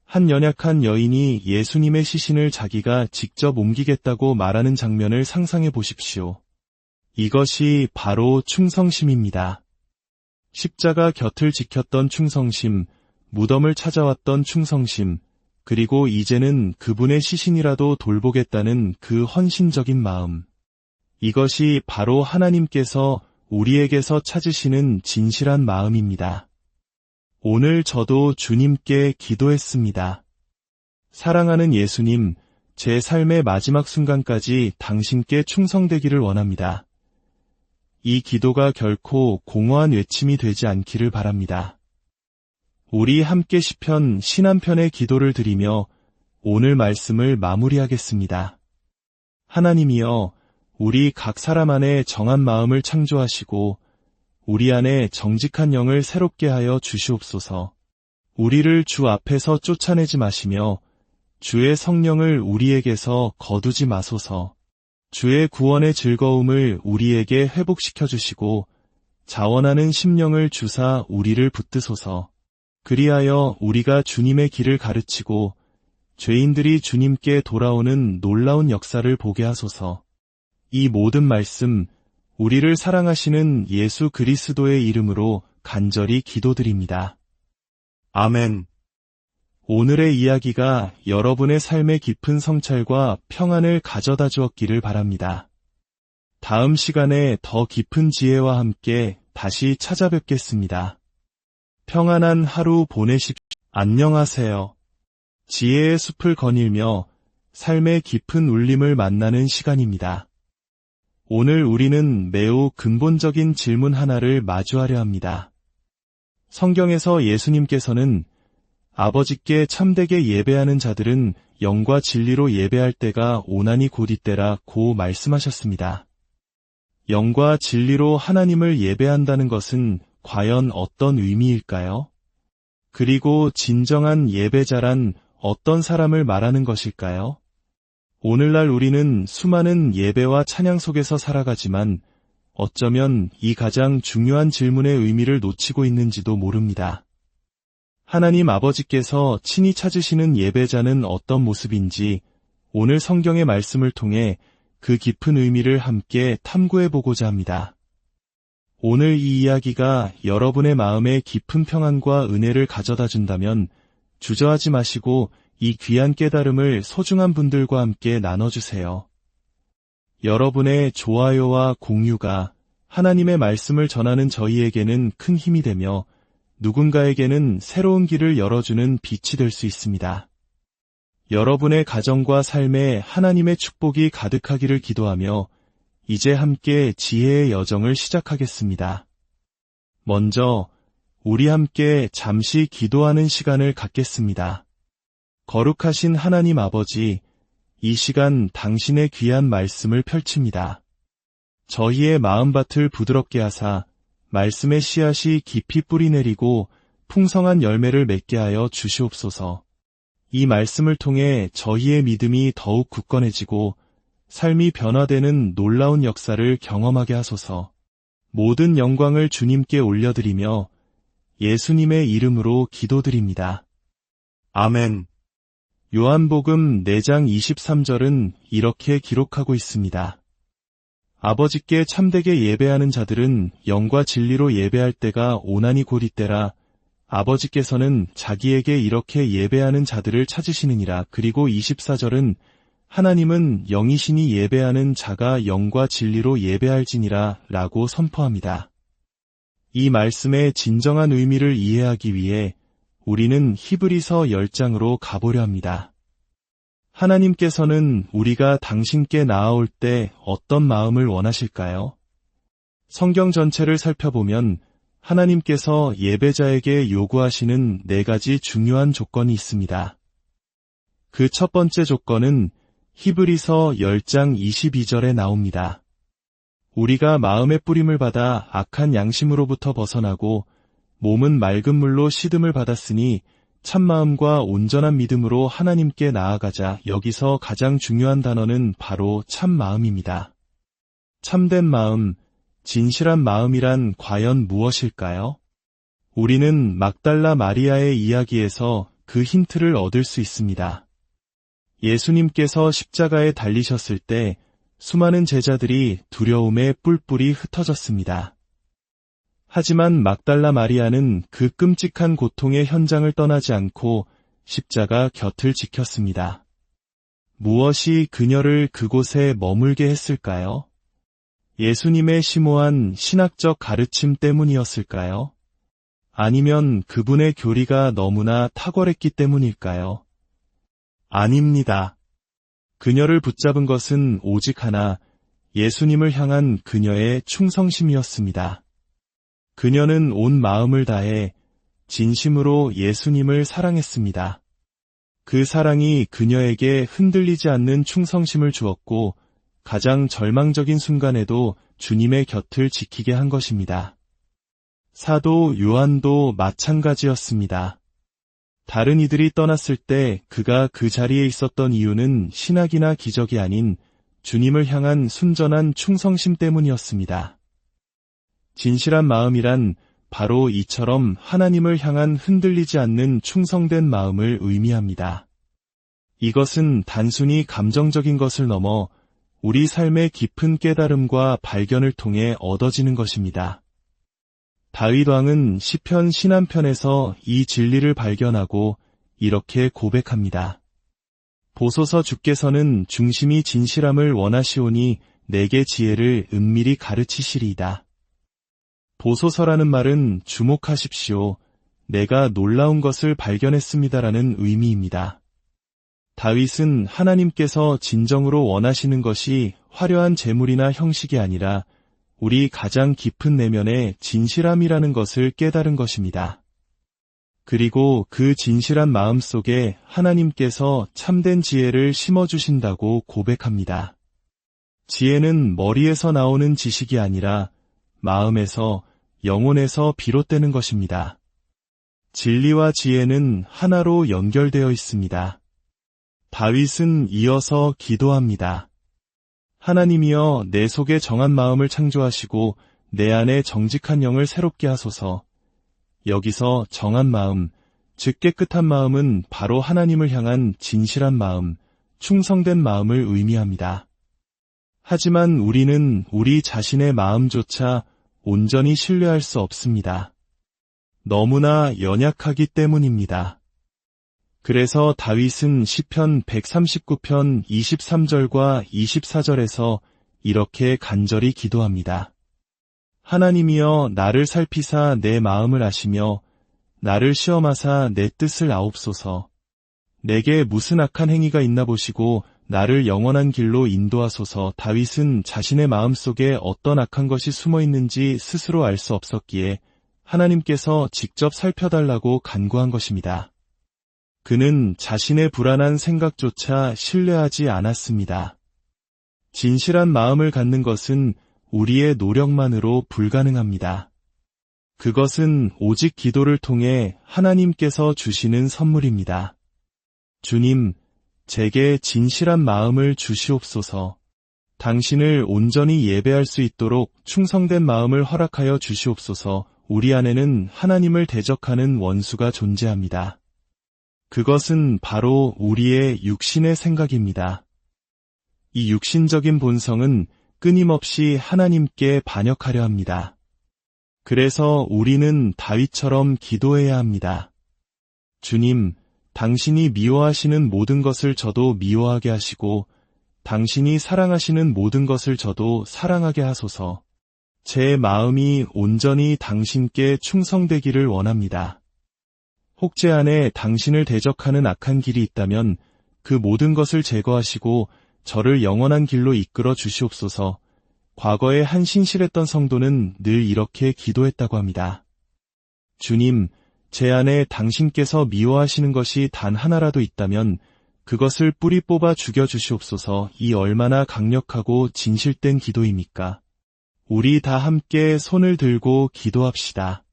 한 연약한 여인이 예수님의 시신을 자기가 직접 옮기겠다고 말하는 장면을 상상해 보십시오. 이것이 바로 충성심입니다. 십자가 곁을 지켰던 충성심, 무덤을 찾아왔던 충성심, 그리고 이제는 그분의 시신이라도 돌보겠다는 그 헌신적인 마음. 이것이 바로 하나님께서 우리에게서 찾으시는 진실한 마음입니다. 오늘 저도 주님께 기도했습니다. 사랑하는 예수님, 제 삶의 마지막 순간까지 당신께 충성되기를 원합니다. 이 기도가 결코 공허한 외침이 되지 않기를 바랍니다. 우리 함께 시편 신한편의 기도를 드리며 오늘 말씀을 마무리하겠습니다. 하나님이여, 우리 각 사람 안에 정한 마음을 창조하시고 우리 안에 정직한 영을 새롭게 하여 주시옵소서. 우리를 주 앞에서 쫓아내지 마시며 주의 성령을 우리에게서 거두지 마소서. 주의 구원의 즐거움을 우리에게 회복시켜 주시고 자원하는 심령을 주사 우리를 붙드소서. 그리하여 우리가 주님의 길을 가르치고 죄인들이 주님께 돌아오는 놀라운 역사를 보게 하소서. 이 모든 말씀, 우리를 사랑하시는 예수 그리스도의 이름으로 간절히 기도드립니다. 아멘. 오늘의 이야기가 여러분의 삶의 깊은 성찰과 평안을 가져다 주었기를 바랍니다. 다음 시간에 더 깊은 지혜와 함께 다시 찾아뵙겠습니다. 평안한 하루 보내십시오. 안녕하세요. 지혜의 숲을 거닐며 삶의 깊은 울림을 만나는 시간입니다. 오늘 우리는 매우 근본적인 질문 하나를 마주하려 합니다. 성경에서 예수님께서는 아버지께 참되게 예배하는 자들은 영과 진리로 예배할 때가 오나니 곧 이때라고 말씀하셨습니다. 영과 진리로 하나님을 예배한다는 것은 과연 어떤 의미일까요? 그리고 진정한 예배자란 어떤 사람을 말하는 것일까요? 오늘날 우리는 수많은 예배와 찬양 속에서 살아가지만 어쩌면 이 가장 중요한 질문의 의미를 놓치고 있는지도 모릅니다. 하나님 아버지께서 친히 찾으시는 예배자는 어떤 모습인지 오늘 성경의 말씀을 통해 그 깊은 의미를 함께 탐구해보고자 합니다. 오늘 이 이야기가 여러분의 마음에 깊은 평안과 은혜를 가져다 준다면 주저하지 마시고 이 귀한 깨달음을 소중한 분들과 함께 나눠주세요. 여러분의 좋아요와 공유가 하나님의 말씀을 전하는 저희에게는 큰 힘이 되며 누군가에게는 새로운 길을 열어주는 빛이 될 수 있습니다. 여러분의 가정과 삶에 하나님의 축복이 가득하기를 기도하며 이제 함께 지혜의 여정을 시작하겠습니다. 먼저 우리 함께 잠시 기도하는 시간을 갖겠습니다. 거룩하신 하나님 아버지, 이 시간 당신의 귀한 말씀을 펼칩니다. 저희의 마음밭을 부드럽게 하사 말씀의 씨앗이 깊이 뿌리내리고 풍성한 열매를 맺게 하여 주시옵소서. 이 말씀을 통해 저희의 믿음이 더욱 굳건해지고 삶이 변화되는 놀라운 역사를 경험하게 하소서. 모든 영광을 주님께 올려드리며 예수님의 이름으로 기도드립니다. 아멘. 요한복음 4장 23절은 이렇게 기록하고 있습니다. 아버지께 참되게 예배하는 자들은 영과 진리로 예배할 때가 오나니 곧 이때라. 아버지께서는 자기에게 이렇게 예배하는 자들을 찾으시느니라. 그리고 24절은 하나님은 영이시니 예배하는 자가 영과 진리로 예배할지니라 라고 선포합니다. 이 말씀의 진정한 의미를 이해하기 위해 우리는 히브리서 10장으로 가보려 합니다. 하나님께서는 우리가 당신께 나아올 때 어떤 마음을 원하실까요? 성경 전체를 살펴보면 하나님께서 예배자에게 요구하시는 4가지 중요한 조건이 있습니다. 그 첫 번째 조건은 히브리서 10장 22절에 나옵니다. 우리가 마음의 뿌림을 받아 악한 양심으로부터 벗어나고 몸은 맑은 물로 씻음을 받았으니 참마음과 온전한 믿음으로 하나님께 나아가자. 여기서 가장 중요한 단어는 바로 참마음입니다. 참된 마음, 진실한 마음이란 과연 무엇일까요? 우리는 막달라 마리아의 이야기에서 그 힌트를 얻을 수 있습니다. 예수님께서 십자가에 달리셨을 때 수많은 제자들이 두려움에 뿔뿔이 흩어졌습니다. 하지만 막달라 마리아는 그 끔찍한 고통의 현장을 떠나지 않고 십자가 곁을 지켰습니다. 무엇이 그녀를 그곳에 머물게 했을까요? 예수님의 심오한 신학적 가르침 때문이었을까요? 아니면 그분의 교리가 너무나 탁월했기 때문일까요? 아닙니다. 그녀를 붙잡은 것은 오직 하나, 예수님을 향한 그녀의 충성심이었습니다. 그녀는 온 마음을 다해 진심으로 예수님을 사랑했습니다. 그 사랑이 그녀에게 흔들리지 않는 충성심을 주었고 가장 절망적인 순간에도 주님의 곁을 지키게 한 것입니다. 사도 요한도 마찬가지였습니다. 다른 이들이 떠났을 때 그가 그 자리에 있었던 이유는 신학이나 기적이 아닌 주님을 향한 순전한 충성심 때문이었습니다. 진실한 마음이란 바로 이처럼 하나님을 향한 흔들리지 않는 충성된 마음을 의미합니다. 이것은 단순히 감정적인 것을 넘어 우리 삶의 깊은 깨달음과 발견을 통해 얻어지는 것입니다. 다윗 왕은 시편 신한편에서 이 진리를 발견하고 이렇게 고백합니다. 보소서 주께서는 중심이 진실함을 원하시오니 내게 지혜를 은밀히 가르치시리이다. 보소서라는 말은 주목하십시오. 내가 놀라운 것을 발견했습니다라는 의미입니다. 다윗은 하나님께서 진정으로 원하시는 것이 화려한 재물이나 형식이 아니라 우리 가장 깊은 내면의 진실함이라는 것을 깨달은 것입니다. 그리고 그 진실한 마음 속에 하나님께서 참된 지혜를 심어주신다고 고백합니다. 지혜는 머리에서 나오는 지식이 아니라 마음에서, 영혼에서 비롯되는 것입니다. 진리와 지혜는 하나로 연결되어 있습니다. 다윗은 이어서 기도합니다. 하나님이여 내 속에 정한 마음을 창조하시고 내 안에 정직한 영을 새롭게 하소서. 여기서 정한 마음, 즉 깨끗한 마음은 바로 하나님을 향한 진실한 마음, 충성된 마음을 의미합니다. 하지만 우리는 우리 자신의 마음조차 온전히 신뢰할 수 없습니다. 너무나 연약하기 때문입니다. 그래서 다윗은 시편 139편 23절과 24절에서 이렇게 간절히 기도합니다. 하나님이여 나를 살피사 내 마음을 아시며 나를 시험하사 내 뜻을 아옵소서. 내게 무슨 악한 행위가 있나 보시고 나를 영원한 길로 인도하소서. 다윗은 자신의 마음속에 어떤 악한 것이 숨어 있는지 스스로 알 수 없었기에 하나님께서 직접 살펴달라고 간구한 것입니다. 그는 자신의 불안한 생각조차 신뢰하지 않았습니다. 진실한 마음을 갖는 것은 우리의 노력만으로 불가능합니다. 그것은 오직 기도를 통해 하나님께서 주시는 선물입니다. 주님, 제게 진실한 마음을 주시옵소서. 당신을 온전히 예배할 수 있도록 충성된 마음을 허락하여 주시옵소서. 우리 안에는 하나님을 대적하는 원수가 존재합니다. 그것은 바로 우리의 육신의 생각입니다. 이 육신적인 본성은 끊임없이 하나님께 반역하려 합니다. 그래서 우리는 다윗처럼 기도해야 합니다. 주님, 당신이 미워하시는 모든 것을 저도 미워하게 하시고 당신이 사랑하시는 모든 것을 저도 사랑하게 하소서. 제 마음이 온전히 당신께 충성되기를 원합니다. 혹재 안에 당신을 대적하는 악한 길이 있다면 그 모든 것을 제거하시고 저를 영원한 길로 이끌어 주시옵소서. 과거에 한 신실했던 성도는 늘 이렇게 기도했다고 합니다. 주님, 제 안에 당신께서 미워하시는 것이 단 하나라도 있다면 그것을 뿌리 뽑아 죽여주시옵소서. 이 얼마나 강력하고 진실된 기도입니까? 우리 다 함께 손을 들고 기도합시다.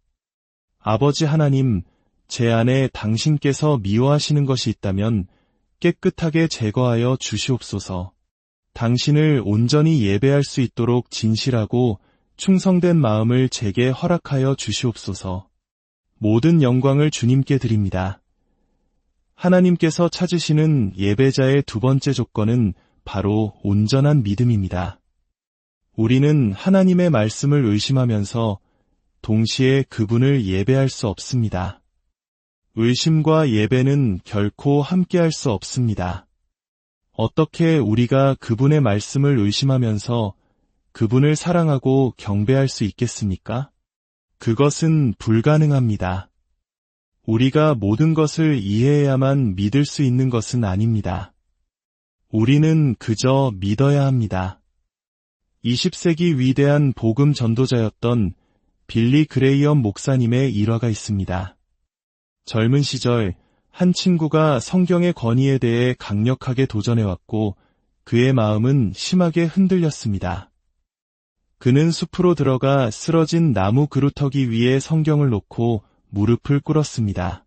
아버지 하나님, 제 안에 당신께서 미워하시는 것이 있다면 깨끗하게 제거하여 주시옵소서. 당신을 온전히 예배할 수 있도록 진실하고 충성된 마음을 제게 허락하여 주시옵소서. 모든 영광을 주님께 드립니다. 하나님께서 찾으시는 예배자의 두 번째 조건은 바로 온전한 믿음입니다. 우리는 하나님의 말씀을 의심하면서 동시에 그분을 예배할 수 없습니다. 의심과 예배는 결코 함께할 수 없습니다. 어떻게 우리가 그분의 말씀을 의심하면서 그분을 사랑하고 경배할 수 있겠습니까? 그것은 불가능합니다. 우리가 모든 것을 이해해야만 믿을 수 있는 것은 아닙니다. 우리는 그저 믿어야 합니다. 20세기 위대한 복음 전도자였던 빌리 그레이엄 목사님의 일화가 있습니다. 젊은 시절 한 친구가 성경의 권위에 대해 강력하게 도전해왔고 그의 마음은 심하게 흔들렸습니다. 그는 숲으로 들어가 쓰러진 나무 그루터기 위에 성경을 놓고 무릎을 꿇었습니다.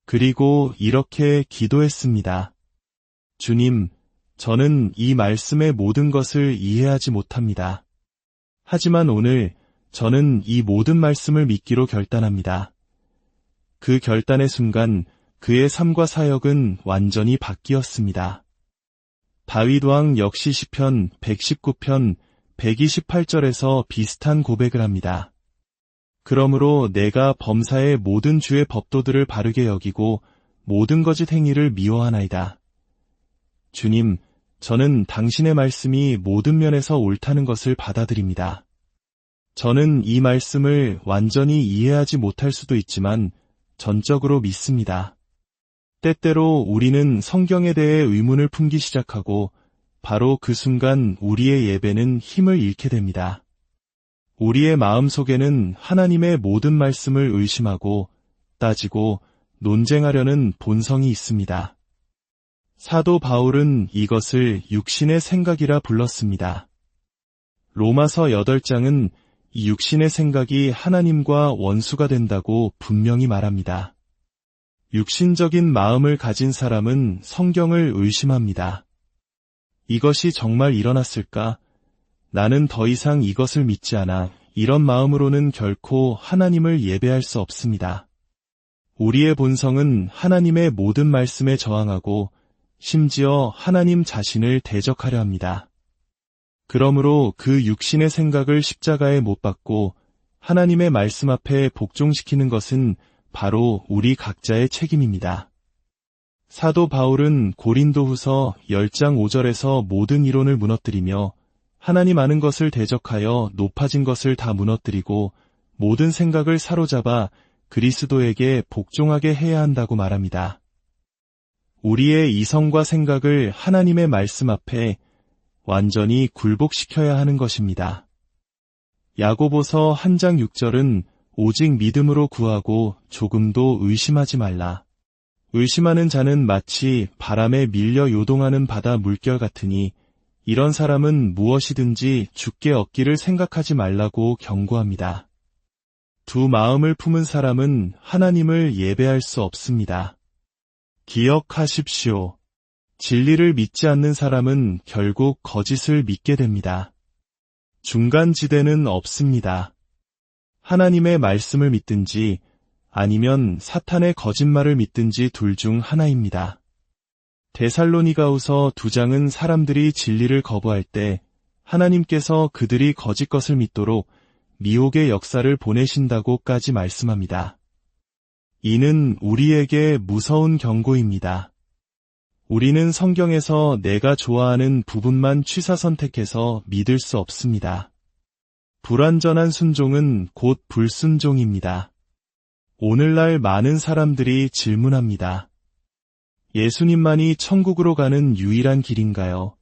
그리고 이렇게 기도했습니다. 주님, 저는 이 말씀의 모든 것을 이해하지 못합니다. 하지만 오늘 저는 이 모든 말씀을 믿기로 결단합니다. 그 결단의 순간 그의 삶과 사역은 완전히 바뀌었습니다. 다윗 왕 역시 시편 119편 128절에서 비슷한 고백을 합니다. 그러므로 내가 범사의 모든 주의 법도들을 바르게 여기고 모든 거짓 행위를 미워하나이다. 주님, 저는 당신의 말씀이 모든 면에서 옳다는 것을 받아들입니다. 저는 이 말씀을 완전히 이해하지 못할 수도 있지만 전적으로 믿습니다. 때때로 우리는 성경에 대해 의문을 품기 시작하고 바로 그 순간 우리의 예배는 힘을 잃게 됩니다. 우리의 마음속에는 하나님의 모든 말씀을 의심하고 따지고 논쟁하려는 본성이 있습니다. 사도 바울은 이것을 육신의 생각이라 불렀습니다. 로마서 8장은 이 육신의 생각이 하나님과 원수가 된다고 분명히 말합니다. 육신적인 마음을 가진 사람은 성경을 의심합니다. 이것이 정말 일어났을까? 나는 더 이상 이것을 믿지 않아. 이런 마음으로는 결코 하나님을 예배할 수 없습니다. 우리의 본성은 하나님의 모든 말씀에 저항하고 심지어 하나님 자신을 대적하려 합니다. 그러므로 그 육신의 생각을 십자가에 못 박고 하나님의 말씀 앞에 복종시키는 것은 바로 우리 각자의 책임입니다. 사도 바울은 고린도후서 10장 5절에서 모든 이론을 무너뜨리며 하나님 아는 것을 대적하여 높아진 것을 다 무너뜨리고 모든 생각을 사로잡아 그리스도에게 복종하게 해야 한다고 말합니다. 우리의 이성과 생각을 하나님의 말씀 앞에 완전히 굴복시켜야 하는 것입니다. 야고보서 1장 6절은 오직 믿음으로 구하고 조금도 의심하지 말라. 의심하는 자는 마치 바람에 밀려 요동하는 바다 물결 같으니 이런 사람은 무엇이든지 주께 얻기를 생각하지 말라고 경고합니다. 두 마음을 품은 사람은 하나님을 예배할 수 없습니다. 기억하십시오. 진리를 믿지 않는 사람은 결국 거짓을 믿게 됩니다. 중간지대는 없습니다. 하나님의 말씀을 믿든지 아니면 사탄의 거짓말을 믿든지 둘 중 하나입니다. 데살로니가후서 2장은 사람들이 진리를 거부할 때 하나님께서 그들이 거짓 것을 믿도록 미혹의 역사를 보내신다고까지 말씀합니다. 이는 우리에게 무서운 경고입니다. 우리는 성경에서 내가 좋아하는 부분만 취사 선택해서 믿을 수 없습니다. 불완전한 순종은 곧 불순종입니다. 오늘날 많은 사람들이 질문합니다. 예수님만이 천국으로 가는 유일한 길인가요?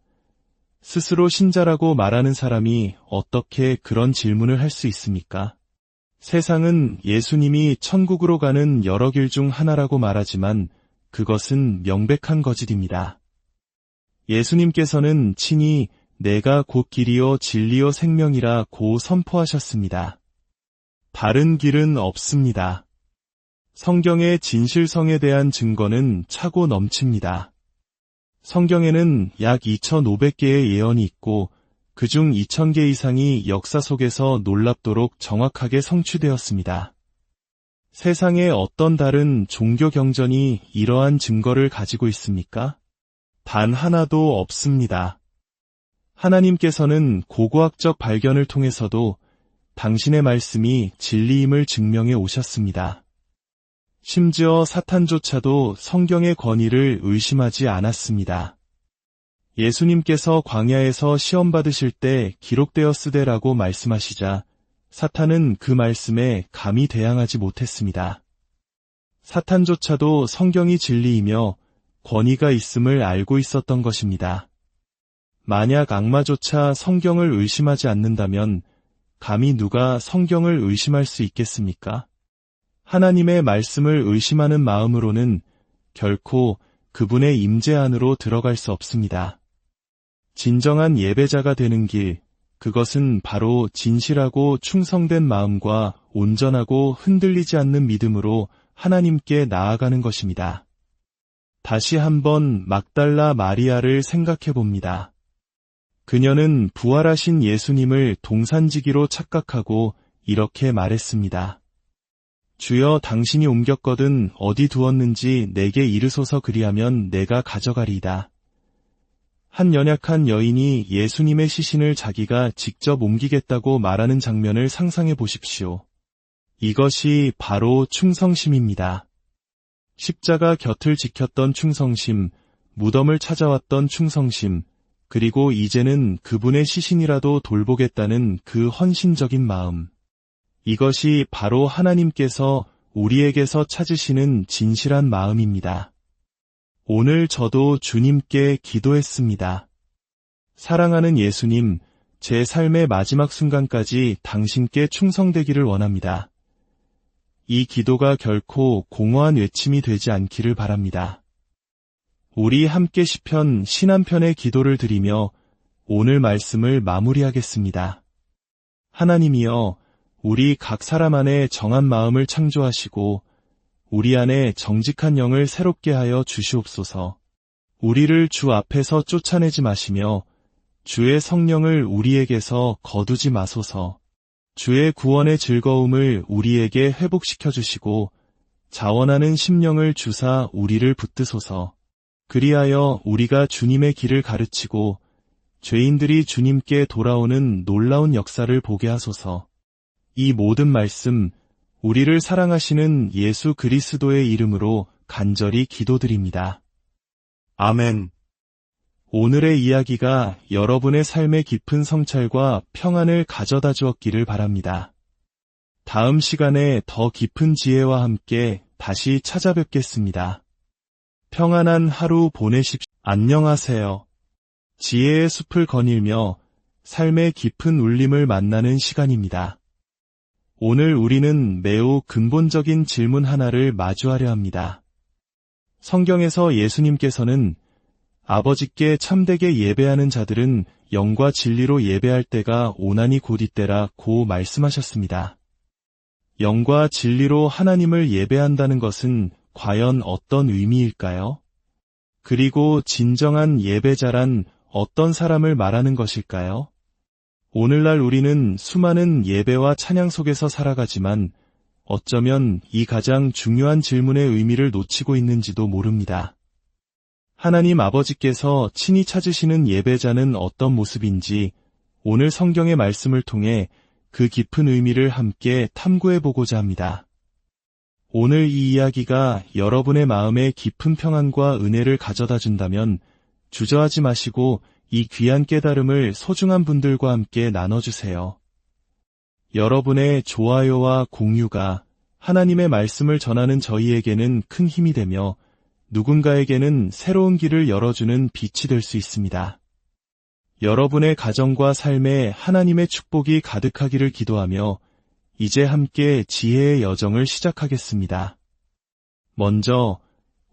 스스로 신자라고 말하는 사람이 어떻게 그런 질문을 할 수 있습니까? 세상은 예수님이 천국으로 가는 여러 길 중 하나라고 말하지만 그것은 명백한 거짓입니다. 예수님께서는 친히 내가 곧 길이요 진리요 생명이라고 선포하셨습니다. 다른 길은 없습니다. 성경의 진실성에 대한 증거는 차고 넘칩니다. 성경에는 약 2,500개의 예언이 있고 그중 2,000개 이상이 역사 속에서 놀랍도록 정확하게 성취되었습니다. 세상에 어떤 다른 종교 경전이 이러한 증거를 가지고 있습니까? 단 하나도 없습니다. 하나님께서는 고고학적 발견을 통해서도 당신의 말씀이 진리임을 증명해 오셨습니다. 심지어 사탄조차도 성경의 권위를 의심하지 않았습니다. 예수님께서 광야에서 시험 받으실 때 기록되었으되라고 말씀하시자 사탄은 그 말씀에 감히 대항하지 못했습니다. 사탄조차도 성경이 진리이며 권위가 있음을 알고 있었던 것입니다. 만약 악마조차 성경을 의심하지 않는다면 감히 누가 성경을 의심할 수 있겠습니까? 하나님의 말씀을 의심하는 마음으로는 결코 그분의 임재 안으로 들어갈 수 없습니다. 진정한 예배자가 되는 길, 그것은 바로 진실하고 충성된 마음과 온전하고 흔들리지 않는 믿음으로 하나님께 나아가는 것입니다. 다시 한번 막달라 마리아를 생각해 봅니다. 그녀는 부활하신 예수님을 동산지기로 착각하고 이렇게 말했습니다. 주여 당신이 옮겼거든 어디 두었는지 내게 이르소서 그리하면 내가 가져가리이다. 한 연약한 여인이 예수님의 시신을 자기가 직접 옮기겠다고 말하는 장면을 상상해 보십시오. 이것이 바로 충성심입니다. 십자가 곁을 지켰던 충성심, 무덤을 찾아왔던 충성심, 그리고 이제는 그분의 시신이라도 돌보겠다는 그 헌신적인 마음. 이것이 바로 하나님께서 우리에게서 찾으시는 진실한 마음입니다. 오늘 저도 주님께 기도했습니다. 사랑하는 예수님, 제 삶의 마지막 순간까지 당신께 충성되기를 원합니다. 이 기도가 결코 공허한 외침이 되지 않기를 바랍니다. 우리 함께 시편 신한편의 기도를 드리며 오늘 말씀을 마무리하겠습니다. 하나님이여, 우리 각 사람 안에 정한 마음을 창조하시고 우리 안에 정직한 영을 새롭게 하여 주시옵소서. 우리를 주 앞에서 쫓아내지 마시며 주의 성령을 우리에게서 거두지 마소서. 주의 구원의 즐거움을 우리에게 회복시켜 주시고 자원하는 심령을 주사 우리를 붙드소서. 그리하여 우리가 주님의 길을 가르치고 죄인들이 주님께 돌아오는 놀라운 역사를 보게 하소서. 이 모든 말씀, 우리를 사랑하시는 예수 그리스도의 이름으로 간절히 기도드립니다. 아멘. 오늘의 이야기가 여러분의 삶의 깊은 성찰과 평안을 가져다 주었기를 바랍니다. 다음 시간에 더 깊은 지혜와 함께 다시 찾아뵙겠습니다. 평안한 하루 보내십시오. 안녕하세요. 지혜의 숲을 거닐며 삶의 깊은 울림을 만나는 시간입니다. 오늘 우리는 매우 근본적인 질문 하나를 마주하려 합니다. 성경에서 예수님께서는 아버지께 참되게 예배하는 자들은 영과 진리로 예배할 때가 오나니 곧 이때라고 말씀하셨습니다. 영과 진리로 하나님을 예배한다는 것은 과연 어떤 의미일까요? 그리고 진정한 예배자란 어떤 사람을 말하는 것일까요? 오늘날 우리는 수많은 예배와 찬양 속에서 살아가지만 어쩌면 이 가장 중요한 질문의 의미를 놓치고 있는지도 모릅니다. 하나님 아버지께서 친히 찾으시는 예배자는 어떤 모습인지 오늘 성경의 말씀을 통해 그 깊은 의미를 함께 탐구해보고자 합니다. 오늘 이 이야기가 여러분의 마음에 깊은 평안과 은혜를 가져다 준다면 주저하지 마시고 이 귀한 깨달음을 소중한 분들과 함께 나눠주세요. 여러분의 좋아요와 공유가 하나님의 말씀을 전하는 저희에게는 큰 힘이 되며 누군가에게는 새로운 길을 열어주는 빛이 될 수 있습니다. 여러분의 가정과 삶에 하나님의 축복이 가득하기를 기도하며 이제 함께 지혜의 여정을 시작하겠습니다. 먼저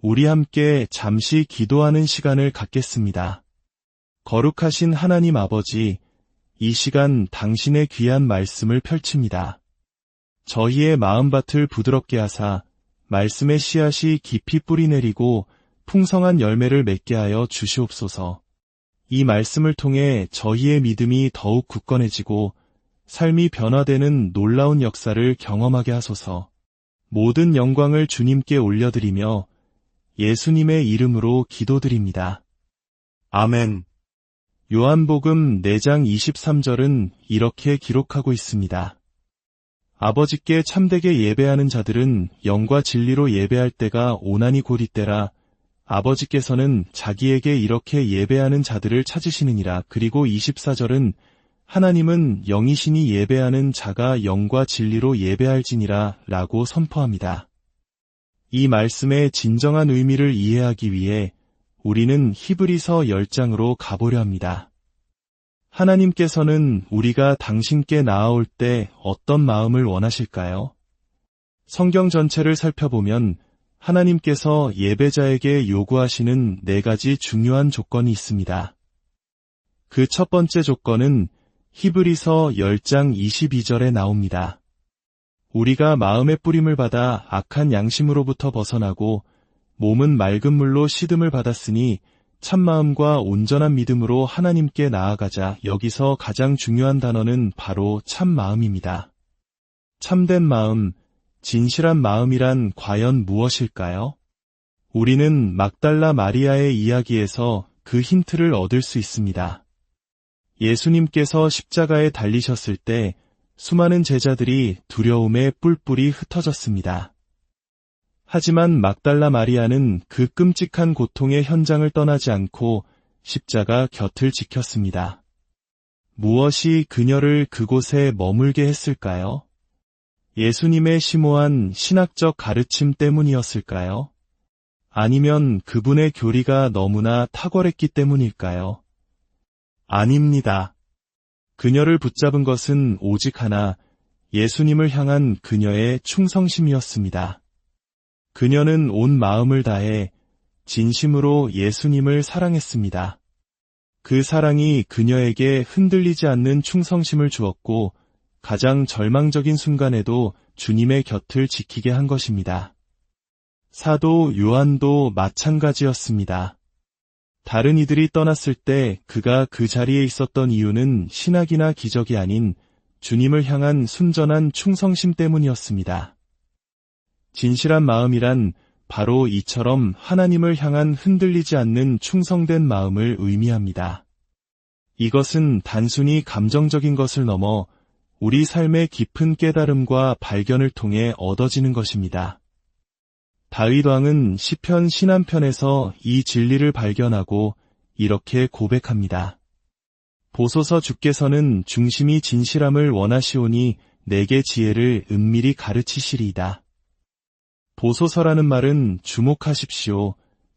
우리 함께 잠시 기도하는 시간을 갖겠습니다. 거룩하신 하나님 아버지, 이 시간 당신의 귀한 말씀을 펼칩니다. 저희의 마음밭을 부드럽게 하사 말씀의 씨앗이 깊이 뿌리내리고 풍성한 열매를 맺게 하여 주시옵소서. 이 말씀을 통해 저희의 믿음이 더욱 굳건해지고 삶이 변화되는 놀라운 역사를 경험하게 하소서. 모든 영광을 주님께 올려드리며 예수님의 이름으로 기도드립니다. 아멘. 요한복음 4장 23절은 이렇게 기록하고 있습니다. 아버지께 참되게 예배하는 자들은 영과 진리로 예배할 때가 오나니 곧 이때라. 아버지께서는 자기에게 이렇게 예배하는 자들을 찾으시느니라. 그리고 24절은 하나님은 영이시니 예배하는 자가 영과 진리로 예배할지니라 라고 선포합니다. 이 말씀의 진정한 의미를 이해하기 위해 우리는 히브리서 10장으로 가보려 합니다. 하나님께서는 우리가 당신께 나아올 때 어떤 마음을 원하실까요? 성경 전체를 살펴보면 하나님께서 예배자에게 요구하시는 4가지 중요한 조건이 있습니다. 그 첫 번째 조건은 히브리서 10장 22절에 나옵니다. 우리가 마음의 뿌림을 받아 악한 양심으로부터 벗어나고 몸은 맑은 물로 씻음을 받았으니 참마음과 온전한 믿음으로 하나님께 나아가자. 여기서 가장 중요한 단어는 바로 참마음입니다. 참된 마음, 진실한 마음이란 과연 무엇일까요? 우리는 막달라 마리아의 이야기에서 그 힌트를 얻을 수 있습니다. 예수님께서 십자가에 달리셨을 때 수많은 제자들이 두려움에 뿔뿔이 흩어졌습니다. 하지만 막달라 마리아는 그 끔찍한 고통의 현장을 떠나지 않고 십자가 곁을 지켰습니다. 무엇이 그녀를 그곳에 머물게 했을까요? 예수님의 심오한 신학적 가르침 때문이었을까요? 아니면 그분의 교리가 너무나 탁월했기 때문일까요? 아닙니다. 그녀를 붙잡은 것은 오직 하나, 예수님을 향한 그녀의 충성심이었습니다. 그녀는 온 마음을 다해 진심으로 예수님을 사랑했습니다. 그 사랑이 그녀에게 흔들리지 않는 충성심을 주었고 가장 절망적인 순간에도 주님의 곁을 지키게 한 것입니다. 사도 요한도 마찬가지였습니다. 다른 이들이 떠났을 때 그가 그 자리에 있었던 이유는 신학이나 기적이 아닌 주님을 향한 순전한 충성심 때문이었습니다. 진실한 마음이란 바로 이처럼 하나님을 향한 흔들리지 않는 충성된 마음을 의미합니다. 이것은 단순히 감정적인 것을 넘어 우리 삶의 깊은 깨달음과 발견을 통해 얻어지는 것입니다. 다윗 왕은 시편 신한편에서 이 진리를 발견하고 이렇게 고백합니다. 보소서 주께서는 중심이 진실함을 원하시오니 내게 지혜를 은밀히 가르치시리이다. 보소서라는 말은 주목하십시오.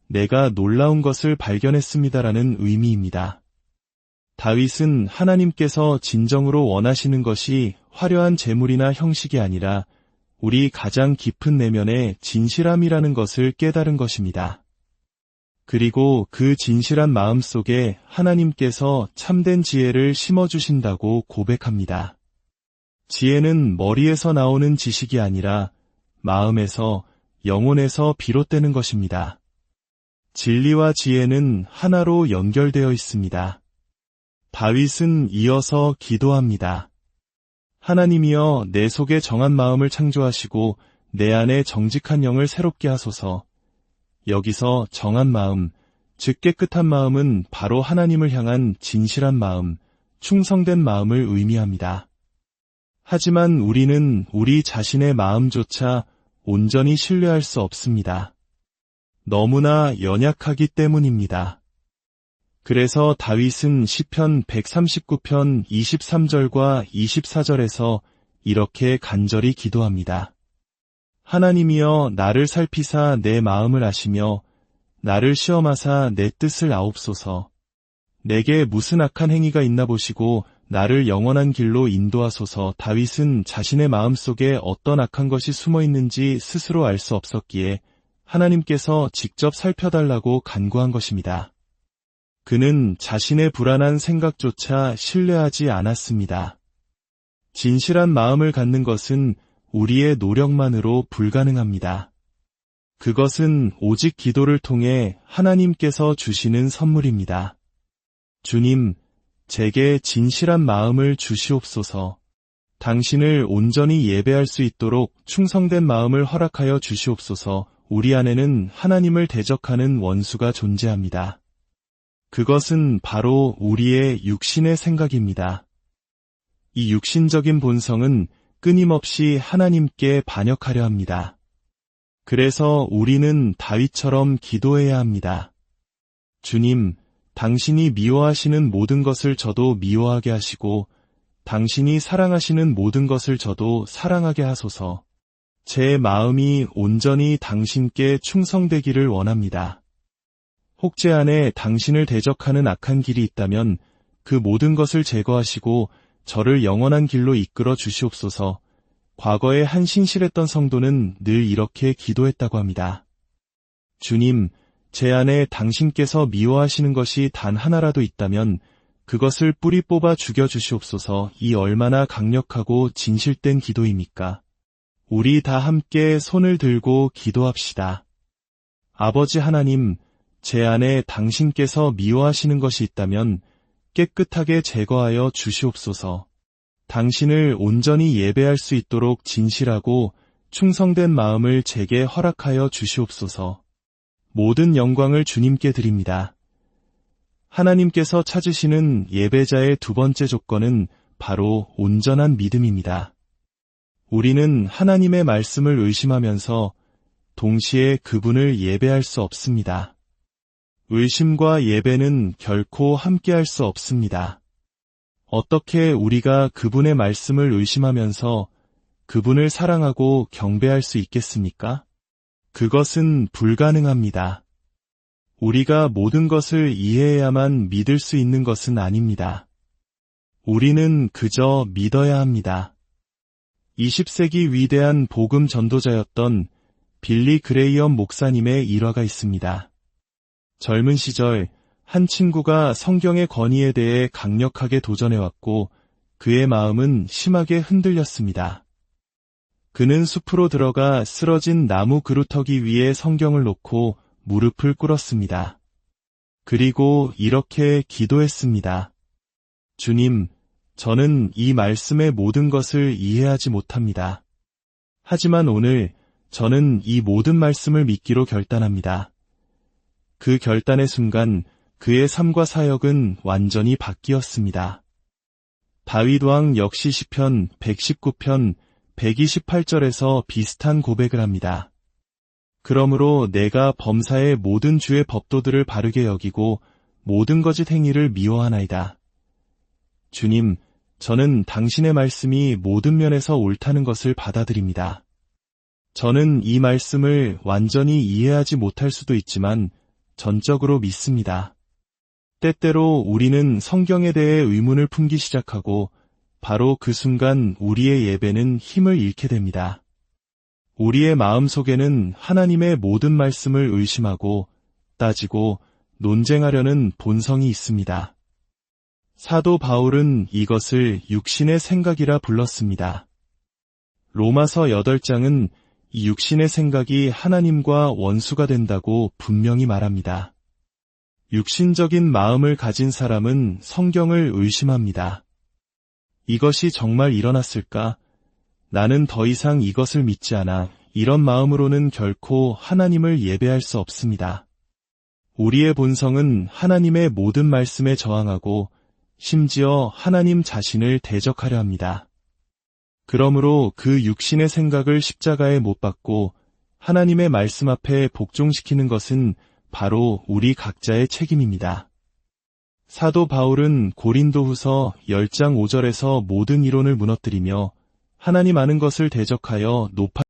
내가 놀라운 것을 발견했습니다라는 의미입니다. 다윗은 하나님께서 진정으로 원하시는 것이 화려한 재물이나 형식이 아니라 우리 가장 깊은 내면의 진실함이라는 것을 깨달은 것입니다. 그리고 그 진실한 마음 속에 하나님께서 참된 지혜를 심어주신다고 고백합니다. 지혜는 머리에서 나오는 지식이 아니라 마음에서, 영혼에서 비롯되는 것입니다. 진리와 지혜는 하나로 연결되어 있습니다. 다윗은 이어서 기도합니다. 하나님이여 내 속에 정한 마음을 창조하시고 내 안에 정직한 영을 새롭게 하소서. 여기서 정한 마음, 즉 깨끗한 마음은 바로 하나님을 향한 진실한 마음, 충성된 마음을 의미합니다. 하지만 우리는 우리 자신의 마음조차 온전히 신뢰할 수 없습니다. 너무나 연약하기 때문입니다. 그래서 다윗은 시편 139편 23절과 24절에서 이렇게 간절히 기도합니다. 하나님이여 나를 살피사 내 마음을 아시며 나를 시험하사 내 뜻을 아옵소서. 내게 무슨 악한 행위가 있나 보시고 나를 영원한 길로 인도하소서. 다윗은 자신의 마음속에 어떤 악한 것이 숨어 있는지 스스로 알 수 없었기에 하나님께서 직접 살펴달라고 간구한 것입니다. 그는 자신의 불안한 생각조차 신뢰하지 않았습니다. 진실한 마음을 갖는 것은 우리의 노력만으로 불가능합니다. 그것은 오직 기도를 통해 하나님께서 주시는 선물입니다. 주님, 제게 진실한 마음을 주시옵소서. 당신을 온전히 예배할 수 있도록 충성된 마음을 허락하여 주시옵소서. 우리 안에는 하나님을 대적하는 원수가 존재합니다. 그것은 바로 우리의 육신의 생각입니다. 이 육신적인 본성은 끊임없이 하나님께 반역하려 합니다. 그래서 우리는 다윗처럼 기도해야 합니다. 주님, 당신이 미워하시는 모든 것을 저도 미워하게 하시고 당신이 사랑하시는 모든 것을 저도 사랑하게 하소서. 제 마음이 온전히 당신께 충성되기를 원합니다. 혹 제 안에 당신을 대적하는 악한 길이 있다면 그 모든 것을 제거하시고 저를 영원한 길로 이끌어 주시옵소서. 과거에 한 신실했던 성도는 늘 이렇게 기도했다고 합니다. 주님, 제 안에 당신께서 미워하시는 것이 단 하나라도 있다면 그것을 뿌리 뽑아 죽여 주시옵소서. 이 얼마나 강력하고 진실된 기도입니까? 우리 다 함께 손을 들고 기도합시다. 아버지 하나님, 제 안에 당신께서 미워하시는 것이 있다면 깨끗하게 제거하여 주시옵소서. 당신을 온전히 예배할 수 있도록 진실하고 충성된 마음을 제게 허락하여 주시옵소서. 모든 영광을 주님께 드립니다. 하나님께서 찾으시는 예배자의 두 번째 조건은 바로 온전한 믿음입니다. 우리는 하나님의 말씀을 의심하면서 동시에 그분을 예배할 수 없습니다. 의심과 예배는 결코 함께할 수 없습니다. 어떻게 우리가 그분의 말씀을 의심하면서 그분을 사랑하고 경배할 수 있겠습니까? 그것은 불가능합니다. 우리가 모든 것을 이해해야만 믿을 수 있는 것은 아닙니다. 우리는 그저 믿어야 합니다. 20세기 위대한 복음 전도자였던 빌리 그레이엄 목사님의 일화가 있습니다. 젊은 시절 한 친구가 성경의 권위에 대해 강력하게 도전해왔고 그의 마음은 심하게 흔들렸습니다. 그는 숲으로 들어가 쓰러진 나무 그루터기 위에 성경을 놓고 무릎을 꿇었습니다. 그리고 이렇게 기도했습니다. 주님, 저는 이 말씀의 모든 것을 이해하지 못합니다. 하지만 오늘 저는 이 모든 말씀을 믿기로 결단합니다. 그 결단의 순간 그의 삶과 사역은 완전히 바뀌었습니다. 다윗 왕 역시 시편 119편 128절에서 비슷한 고백을 합니다. 그러므로 내가 범사의 모든 주의 법도들을 바르게 여기고 모든 거짓 행위를 미워하나이다. 주님, 저는 당신의 말씀이 모든 면에서 옳다는 것을 받아들입니다. 저는 이 말씀을 완전히 이해하지 못할 수도 있지만 전적으로 믿습니다. 때때로 우리는 성경에 대해 의문을 품기 시작하고 바로 그 순간 우리의 예배는 힘을 잃게 됩니다. 우리의 마음 속에는 하나님의 모든 말씀을 의심하고 따지고 논쟁하려는 본성이 있습니다. 사도 바울은 이것을 육신의 생각이라 불렀습니다. 로마서 8장은 이 육신의 생각이 하나님과 원수가 된다고 분명히 말합니다. 육신적인 마음을 가진 사람은 성경을 의심합니다. 이것이 정말 일어났을까? 나는 더 이상 이것을 믿지 않아. 이런 마음으로는 결코 하나님을 예배할 수 없습니다. 우리의 본성은 하나님의 모든 말씀에 저항하고 심지어 하나님 자신을 대적하려 합니다. 그러므로 그 육신의 생각을 십자가에 못 박고 하나님의 말씀 앞에 복종시키는 것은 바로 우리 각자의 책임입니다. 사도 바울은 고린도후서 10장 5절에서 모든 이론을 무너뜨리며 하나님 아는 것을 대적하여 높아